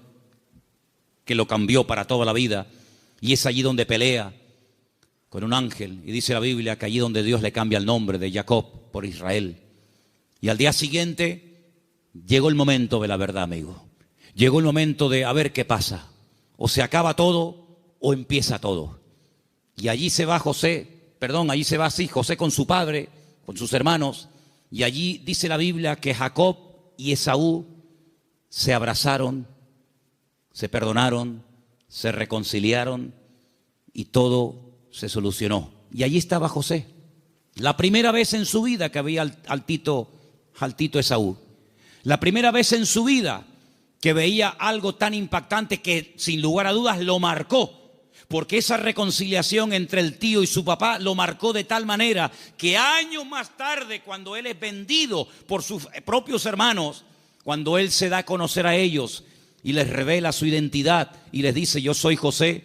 que lo cambió para toda la vida, y es allí donde pelea con un ángel, y dice la Biblia que allí donde Dios le cambia el nombre de Jacob por Israel. Y al día siguiente llegó el momento de la verdad, amigo. Llegó el momento de a ver qué pasa. O se acaba todo o empieza todo. Y allí se va José con su padre, con sus hermanos, y allí dice la Biblia que Jacob y Esaú se abrazaron, se perdonaron, se reconciliaron y todo se solucionó. Y allí estaba José, la primera vez en su vida que veía al tito Esaú, la primera vez en su vida que veía algo tan impactante que sin lugar a dudas lo marcó, porque esa reconciliación entre el tío y su papá lo marcó de tal manera que años más tarde, cuando él es vendido por sus propios hermanos, cuando él se da a conocer a ellos y les revela su identidad y les dice: yo soy José,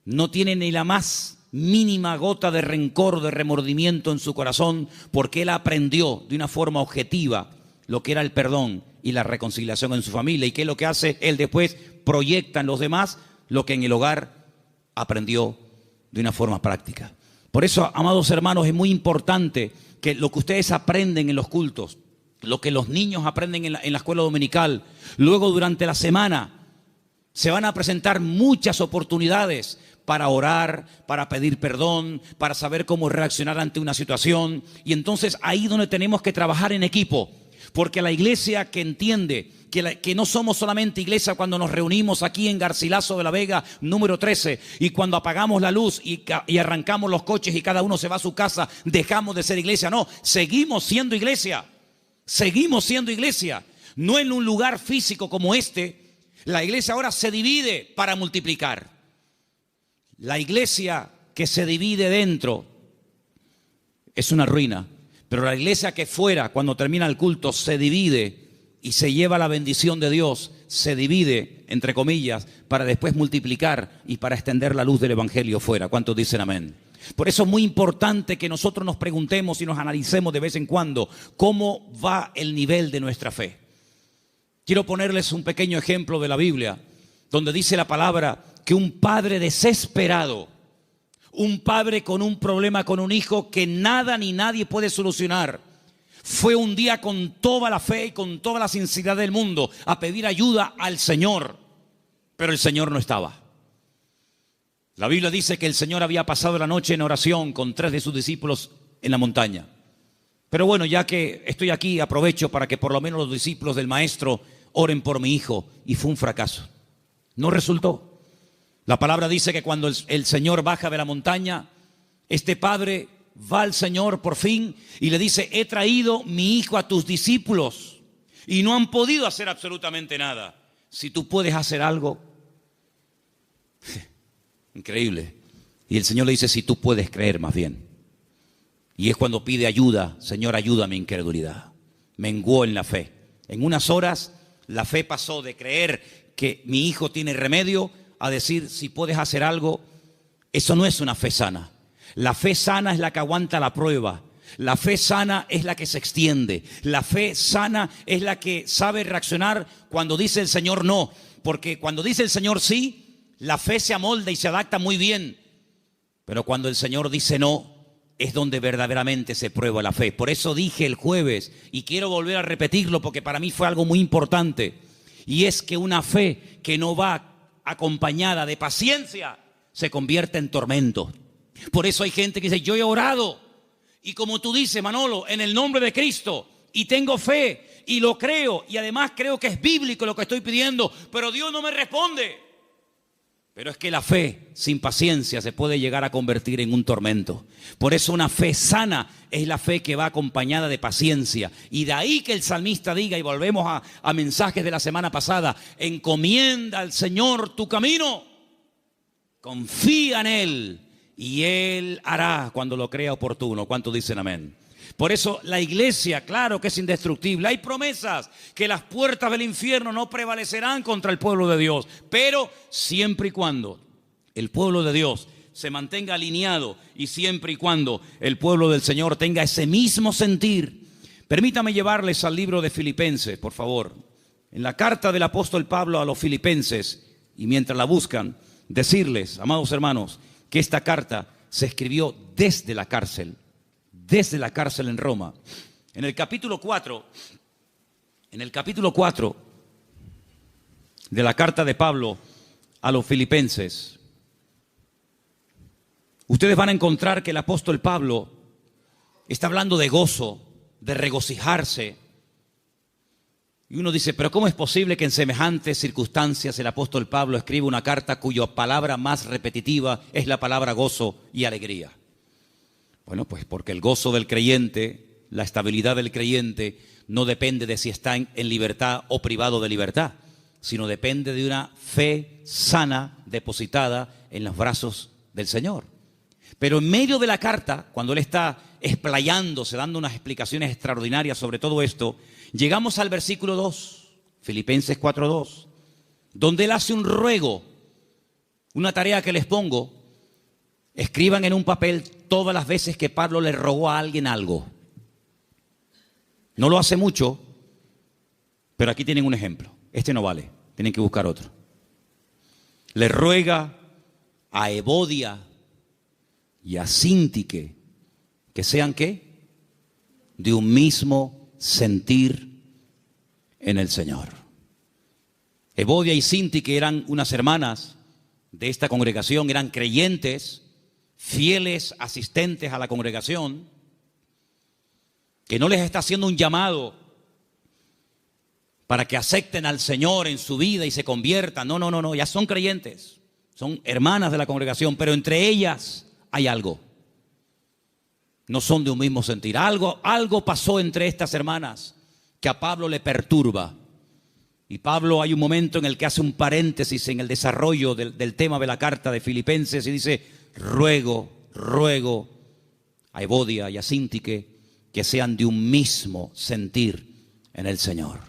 no tiene ni la más mínima gota de rencor, de remordimiento en su corazón, porque él aprendió de una forma objetiva lo que era el perdón y la reconciliación en su familia. ¿Y qué es lo que hace? Él después proyecta en los demás lo que en el hogar aprendió de una forma práctica. Por eso, amados hermanos, es muy importante que lo que ustedes aprenden en los cultos, lo que los niños aprenden en la escuela dominical, luego durante la semana se van a presentar muchas oportunidades para orar, para pedir perdón, para saber cómo reaccionar ante una situación. Y entonces ahí donde tenemos que trabajar en equipo, porque la iglesia que entiende que no somos solamente iglesia cuando nos reunimos aquí en Garcilaso de la Vega número 13 y cuando apagamos la luz y arrancamos los coches y cada uno se va a su casa, dejamos de ser iglesia. No, seguimos siendo iglesia. Seguimos siendo iglesia, no en un lugar físico como este. La iglesia ahora se divide para multiplicar. La iglesia que se divide dentro es una ruina, pero la iglesia que fuera, cuando termina el culto, se divide y se lleva la bendición de Dios, se divide, entre comillas, para después multiplicar y para extender la luz del evangelio fuera. ¿Cuántos dicen amén? Por eso es muy importante que nosotros nos preguntemos y nos analicemos de vez en cuando cómo va el nivel de nuestra fe. Quiero ponerles un pequeño ejemplo de la Biblia, donde dice la palabra que un padre desesperado, un padre con un problema con un hijo que nada ni nadie puede solucionar, fue un día con toda la fe y con toda la sinceridad del mundo a pedir ayuda al Señor, pero el Señor no estaba. La Biblia dice que el Señor había pasado la noche en oración con 3 de sus discípulos en la montaña. Pero bueno, ya que estoy aquí, aprovecho para que por lo menos los discípulos del Maestro oren por mi hijo. Y fue un fracaso. No resultó. La palabra dice que cuando el Señor baja de la montaña, este padre va al Señor por fin y le dice: he traído mi hijo a tus discípulos y no han podido hacer absolutamente nada. Si tú puedes hacer algo. Increíble. Y el Señor le dice: si tú puedes creer, más bien. Y es cuando pide ayuda: Señor, ayuda a mi incredulidad. Menguó en la fe. En unas horas la fe pasó de creer que mi hijo tiene remedio a decir: si puedes hacer algo. Eso no es una fe sana. La fe sana es la que aguanta la prueba. La fe sana es la que se extiende. La fe sana es la que sabe reaccionar cuando dice el Señor no. Porque cuando dice el Señor sí, la fe se amolda y se adapta muy bien. Pero cuando el Señor dice no, es donde verdaderamente se prueba la fe. Por eso dije el jueves, y quiero volver a repetirlo porque para mí fue algo muy importante, y es que una fe que no va acompañada de paciencia se convierte en tormento. Por eso hay gente que dice: yo he orado, y como tú dices, Manolo, en el nombre de Cristo, y tengo fe, y lo creo, y además creo que es bíblico lo que estoy pidiendo, pero Dios no me responde. Pero es que la fe sin paciencia se puede llegar a convertir en un tormento. Por eso una fe sana es la fe que va acompañada de paciencia. Y de ahí que el salmista diga, y volvemos a mensajes de la semana pasada: encomienda al Señor tu camino, confía en Él y Él hará cuando lo crea oportuno. ¿Cuántos dicen amén? Por eso la iglesia, claro que es indestructible. Hay promesas que las puertas del infierno no prevalecerán contra el pueblo de Dios. Pero siempre y cuando el pueblo de Dios se mantenga alineado y siempre y cuando el pueblo del Señor tenga ese mismo sentir. Permítame llevarles al libro de Filipenses, por favor. En la carta del apóstol Pablo a los Filipenses, y mientras la buscan, decirles, amados hermanos, que esta carta se escribió desde la cárcel en Roma. En el capítulo 4 de la carta de Pablo a los Filipenses, ustedes van a encontrar que el apóstol Pablo está hablando de gozo, de regocijarse. Y uno dice: pero ¿cómo es posible que en semejantes circunstancias el apóstol Pablo escriba una carta cuya palabra más repetitiva es la palabra gozo y alegría? Bueno, pues porque el gozo del creyente, la estabilidad del creyente, no depende de si está en libertad o privado de libertad, sino depende de una fe sana depositada en los brazos del Señor. Pero en medio de la carta, cuando él está explayándose, dando unas explicaciones extraordinarias sobre todo esto, llegamos al versículo 2, Filipenses 4:2, donde él hace un ruego, una tarea que les pongo: escriban en un papel todas las veces que Pablo le rogó a alguien algo. No lo hace mucho, pero aquí tienen un ejemplo. Este no vale, tienen que buscar otro. Le ruega a Evodia y a Síntique que sean ¿qué? De un mismo sentir en el Señor. Evodia y Síntique eran unas hermanas de esta congregación, eran creyentes, fieles asistentes a la congregación, que no les está haciendo un llamado para que acepten al Señor en su vida y se conviertan. No, ya son creyentes, son hermanas de la congregación, pero entre ellas hay algo. No son de un mismo sentir. Algo pasó entre estas hermanas que a Pablo le perturba. Y Pablo, hay un momento en el que hace un paréntesis en el desarrollo del tema de la carta de Filipenses y dice: ruego a Evodia y a Síntique que sean de un mismo sentir en el Señor.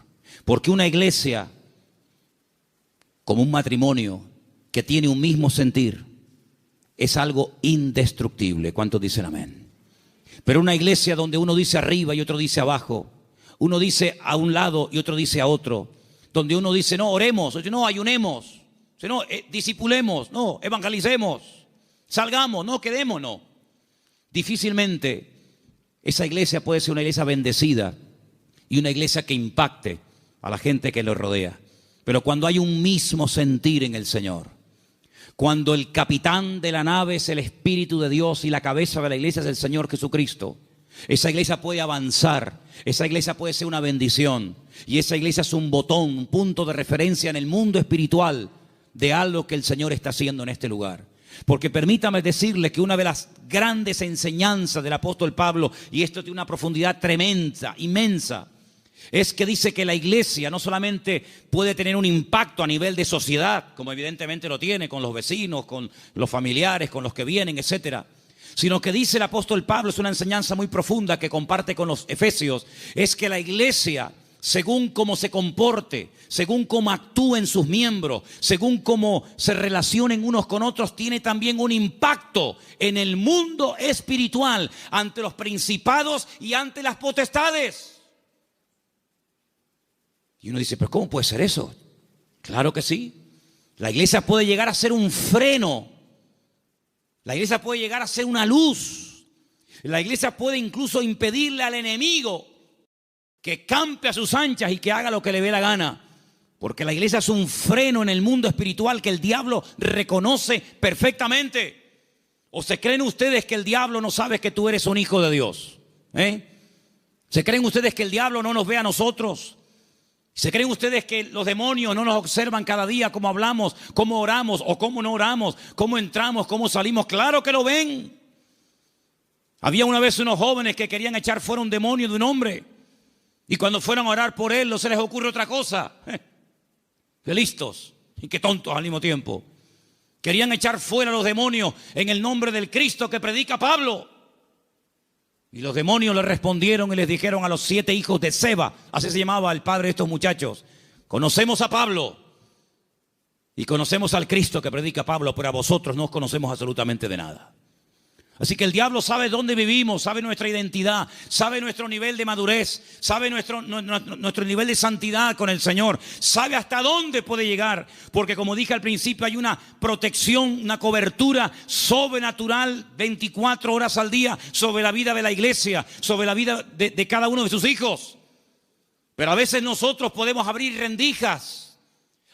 Porque una iglesia como un matrimonio que tiene un mismo sentir, es algo indestructible. ¿Cuántos dicen amén? Pero una iglesia donde uno dice arriba y otro dice abajo, uno dice a un lado y otro dice a otro, donde uno dice no, oremos, otro, no, ayunemos, no, discipulemos, no, evangelicemos, salgamos, no, quedémonos. Difícilmente esa iglesia puede ser una iglesia bendecida y una iglesia que impacte a la gente que lo rodea. Pero cuando hay un mismo sentir en el Señor, cuando el capitán de la nave es el Espíritu de Dios y la cabeza de la iglesia es el Señor Jesucristo, esa iglesia puede avanzar, esa iglesia puede ser una bendición y esa iglesia es un botón, un punto de referencia en el mundo espiritual de algo que el Señor está haciendo en este lugar. Porque permítame decirle que una de las grandes enseñanzas del apóstol Pablo, y esto tiene una profundidad tremenda, inmensa, es que dice que la iglesia no solamente puede tener un impacto a nivel de sociedad, como evidentemente lo tiene con los vecinos, con los familiares, con los que vienen, etcétera, sino que dice el apóstol Pablo, es una enseñanza muy profunda que comparte con los efesios, es que la iglesia, según cómo se comporte, según cómo actúe en sus miembros, según cómo se relacionen unos con otros, tiene también un impacto en el mundo espiritual, ante los principados y ante las potestades. Y uno dice, pero ¿cómo puede ser eso? Claro que sí. La iglesia puede llegar a ser un freno. La iglesia puede llegar a ser una luz. La iglesia puede incluso impedirle al enemigo que campe a sus anchas y que haga lo que le dé la gana. Porque la iglesia es un freno en el mundo espiritual que el diablo reconoce perfectamente. ¿O se creen ustedes que el diablo no sabe que tú eres un hijo de Dios? ¿Se creen ustedes que el diablo no nos ve a nosotros? ¿Se creen ustedes que los demonios no nos observan cada día cómo hablamos, cómo oramos o cómo no oramos, cómo entramos, cómo salimos? Claro que lo ven. Había una vez unos jóvenes que querían echar fuera un demonio de un hombre y cuando fueron a orar por él no se les ocurre otra cosa. Qué listos y qué tontos al mismo tiempo. Querían echar fuera los demonios en el nombre del Cristo que predica Pablo. Y los demonios le respondieron y les dijeron a los 7 hijos de Seba, así se llamaba el padre de estos muchachos: conocemos a Pablo y conocemos al Cristo que predica Pablo, pero a vosotros no os conocemos absolutamente de nada. Así que el diablo sabe dónde vivimos, sabe nuestra identidad, sabe nuestro nivel de madurez, sabe nuestro nivel de santidad con el Señor, sabe hasta dónde puede llegar, porque como dije al principio, hay una protección, una cobertura sobrenatural 24 horas al día sobre la vida de la iglesia, sobre la vida de cada uno de sus hijos. Pero a veces nosotros podemos abrir rendijas,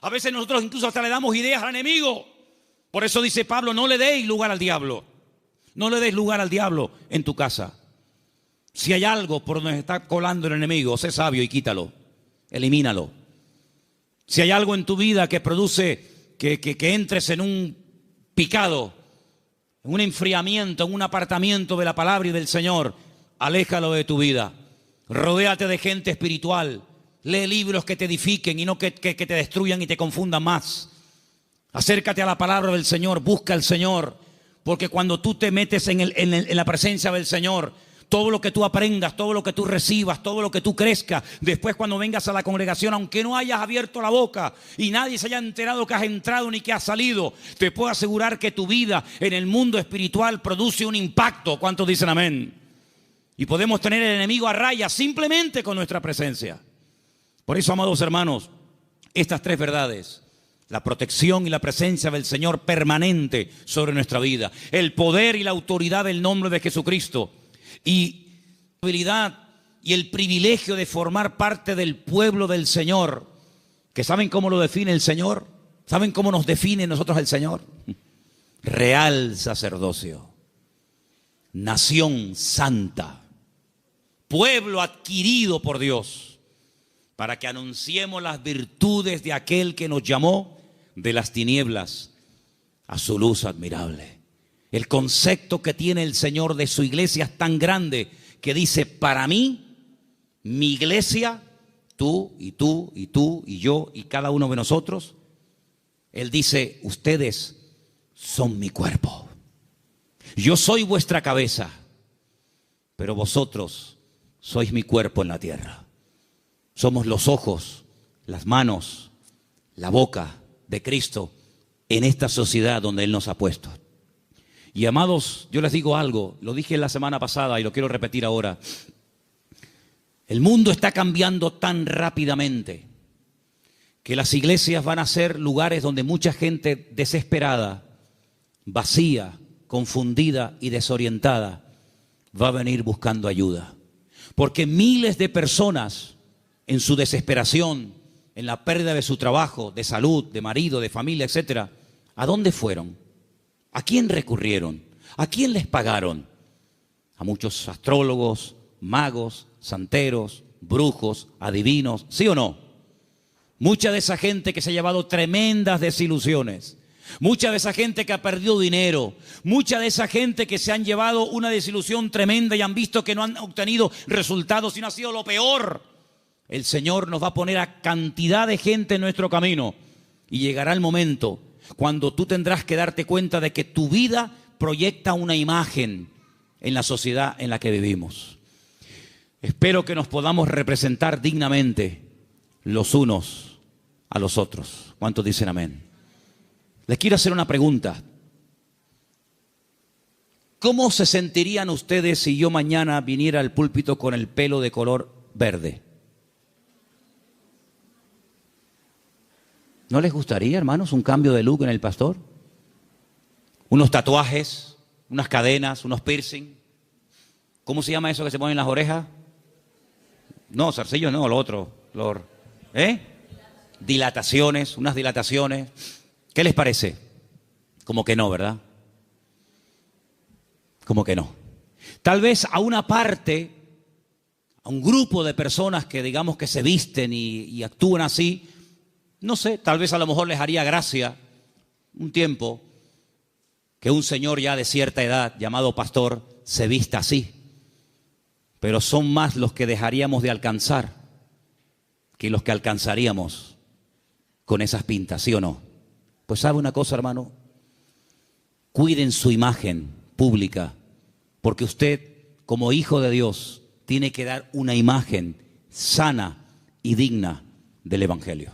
a veces nosotros incluso hasta le damos ideas al enemigo. Por eso dice Pablo, no le deis lugar al diablo. No le des lugar al diablo en tu casa. Si hay algo por donde está colando el enemigo, sé sabio y quítalo, elimínalo. Si hay algo en tu vida que produce que entres en un picado, en un enfriamiento, en un apartamiento de la palabra y del Señor, aléjalo de tu vida. Rodéate de gente espiritual. Lee libros que te edifiquen y no que te destruyan y te confundan más. Acércate a la palabra del Señor, busca al Señor. Porque cuando tú te metes en la presencia del Señor, todo lo que tú aprendas, todo lo que tú recibas, todo lo que tú crezcas, después cuando vengas a la congregación, aunque no hayas abierto la boca y nadie se haya enterado que has entrado ni que has salido, te puedo asegurar que tu vida en el mundo espiritual produce un impacto. ¿Cuántos dicen amén? Y podemos tener el enemigo a raya simplemente con nuestra presencia. Por eso, amados hermanos, estas 3 verdades: la protección y la presencia del Señor permanente sobre nuestra vida, el poder y la autoridad del nombre de Jesucristo, y la habilidad y el privilegio de formar parte del pueblo del Señor, que ¿saben cómo lo define el Señor? ¿Saben cómo nos define nosotros el Señor? Real sacerdocio, nación santa, pueblo adquirido por Dios, para que anunciemos las virtudes de aquel que nos llamó de las tinieblas a su luz admirable. El concepto que tiene el Señor de su iglesia es tan grande que dice: para mí, mi iglesia, tú y tú y tú y yo y cada uno de nosotros, Él dice: ustedes son mi cuerpo. Yo soy vuestra cabeza, pero vosotros sois mi cuerpo en la tierra. Somos los ojos, las manos, la boca de Cristo en esta sociedad donde Él nos ha puesto. Y amados, yo les digo algo, lo dije la semana pasada y lo quiero repetir ahora. El mundo está cambiando tan rápidamente que las iglesias van a ser lugares donde mucha gente desesperada, vacía, confundida y desorientada va a venir buscando ayuda. Porque miles de personas en su desesperación, en la pérdida de su trabajo, de salud, de marido, de familia, etcétera, ¿a dónde fueron? ¿A quién recurrieron? ¿A quién les pagaron? A muchos astrólogos, magos, santeros, brujos, adivinos, ¿sí o no? Mucha de esa gente que se ha llevado tremendas desilusiones, mucha de esa gente que ha perdido dinero, mucha de esa gente que se han llevado una desilusión tremenda y han visto que no han obtenido resultados, sino ha sido lo peor. El Señor nos va a poner a cantidad de gente en nuestro camino y llegará el momento cuando tú tendrás que darte cuenta de que tu vida proyecta una imagen en la sociedad en la que vivimos. Espero que nos podamos representar dignamente los unos a los otros. ¿Cuántos dicen amén? Les quiero hacer una pregunta. ¿Cómo se sentirían ustedes si yo mañana viniera al púlpito con el pelo de color verde? ¿No les gustaría, hermanos, un cambio de look en el pastor? Unos tatuajes, unas cadenas, unos piercing. ¿Cómo se llama eso que se pone en las orejas? No, zarcillos no, lo otro. Dilataciones, unas dilataciones. ¿Qué les parece? Como que no, ¿verdad? Como que no. Tal vez a una parte, a un grupo de personas que digamos que se visten y actúan así, no sé, tal vez a lo mejor les haría gracia un tiempo que un señor ya de cierta edad llamado pastor se vista así. Pero son más los que dejaríamos de alcanzar que los que alcanzaríamos con esas pintas, ¿sí o no? Pues sabe una cosa, hermano, cuiden su imagen pública, porque usted, como hijo de Dios, tiene que dar una imagen sana y digna del Evangelio.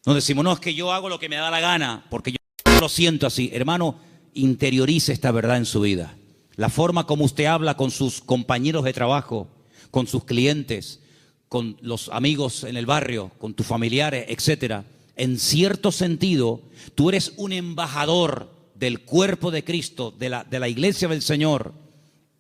No decimos, no, es que yo hago lo que me da la gana, porque yo lo siento así. Hermano, interiorice esta verdad en su vida. La forma como usted habla con sus compañeros de trabajo, con sus clientes, con los amigos en el barrio, con tus familiares, etcétera. En cierto sentido, tú eres un embajador del cuerpo de Cristo, de la iglesia del Señor,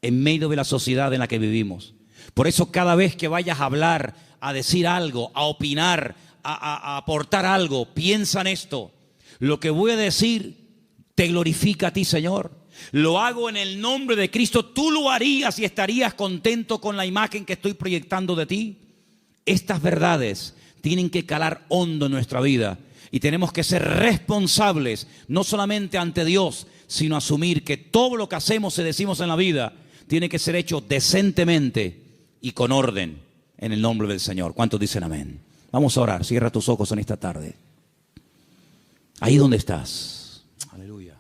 en medio de la sociedad en la que vivimos. Por eso cada vez que vayas a hablar, a decir algo, a opinar, a aportar algo, piensa en esto. Lo que voy a decir te glorifica a ti, Señor. Lo hago en el nombre de Cristo. Tú lo harías y estarías contento con la imagen que estoy proyectando de ti. Estas verdades tienen que calar hondo en nuestra vida y tenemos que ser responsables, no solamente ante Dios, sino asumir que todo lo que hacemos y decimos en la vida tiene que ser hecho decentemente y con orden en el nombre del Señor. ¿Cuántos dicen amén? Vamos a orar. Cierra tus ojos en esta tarde. Ahí donde estás. Aleluya.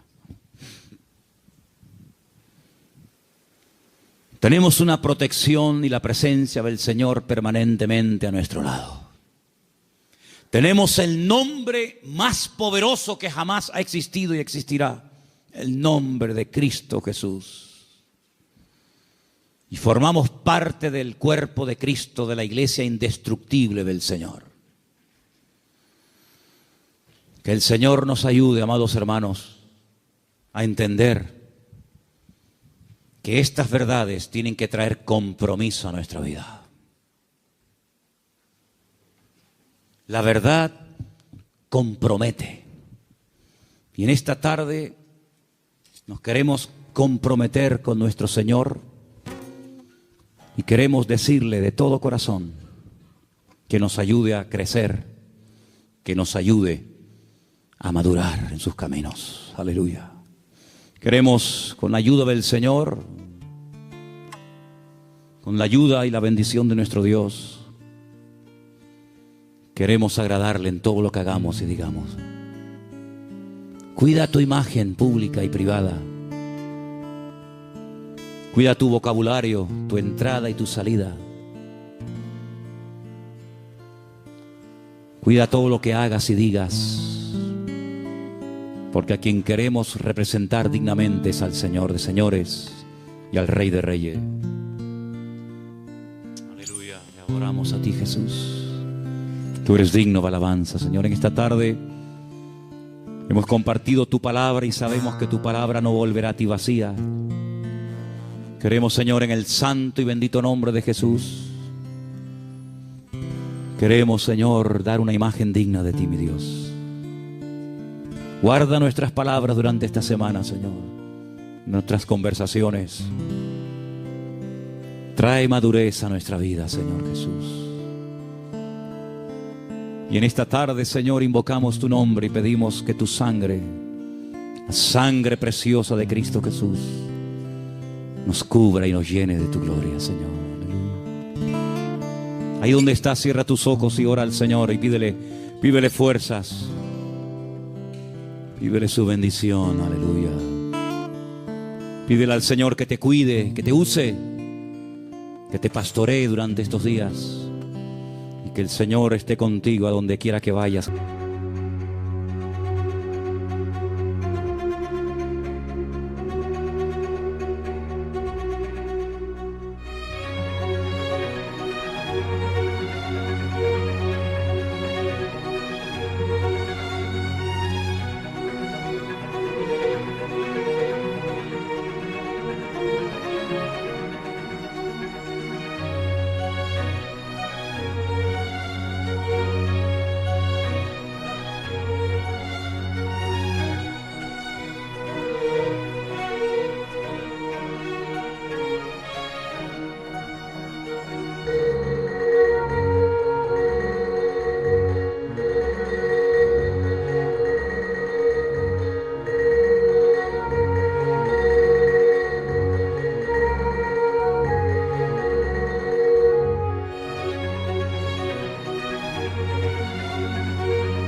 Tenemos una protección y la presencia del Señor permanentemente a nuestro lado. Tenemos el nombre más poderoso que jamás ha existido y existirá. El nombre de Cristo Jesús. Y formamos parte del cuerpo de Cristo, de la iglesia indestructible del Señor. Que el Señor nos ayude, amados hermanos, a entender que estas verdades tienen que traer compromiso a nuestra vida. La verdad compromete. Y en esta tarde nos queremos comprometer con nuestro Señor y queremos decirle de todo corazón que nos ayude a crecer, que nos ayude a madurar en sus caminos. Aleluya. Queremos, con la ayuda del Señor, con la ayuda y la bendición de nuestro Dios, queremos agradarle en todo lo que hagamos y digamos. Cuida tu imagen pública y privada. Cuida tu vocabulario, tu entrada y tu salida. Cuida todo lo que hagas y digas, porque a quien queremos representar dignamente es al Señor de señores y al Rey de reyes. Aleluya, le adoramos a ti, Jesús. Tú eres digno de alabanza, Señor. En esta tarde hemos compartido tu palabra y sabemos que tu palabra no volverá a ti vacía. Queremos, Señor, en el santo y bendito nombre de Jesús, queremos, Señor, dar una imagen digna de ti, mi Dios. Guarda nuestras palabras durante esta semana, Señor, nuestras conversaciones. Trae madurez a nuestra vida, Señor Jesús. Y en esta tarde, Señor, invocamos tu nombre y pedimos que tu sangre, la sangre preciosa de Cristo Jesús, nos cubra y nos llene de tu gloria, Señor. Aleluya. Ahí donde estás, cierra tus ojos y ora al Señor y pídele fuerzas. Pídele su bendición, aleluya. Pídele al Señor que te cuide, que te use, que te pastoree durante estos días. Y que el Señor esté contigo a donde quiera que vayas.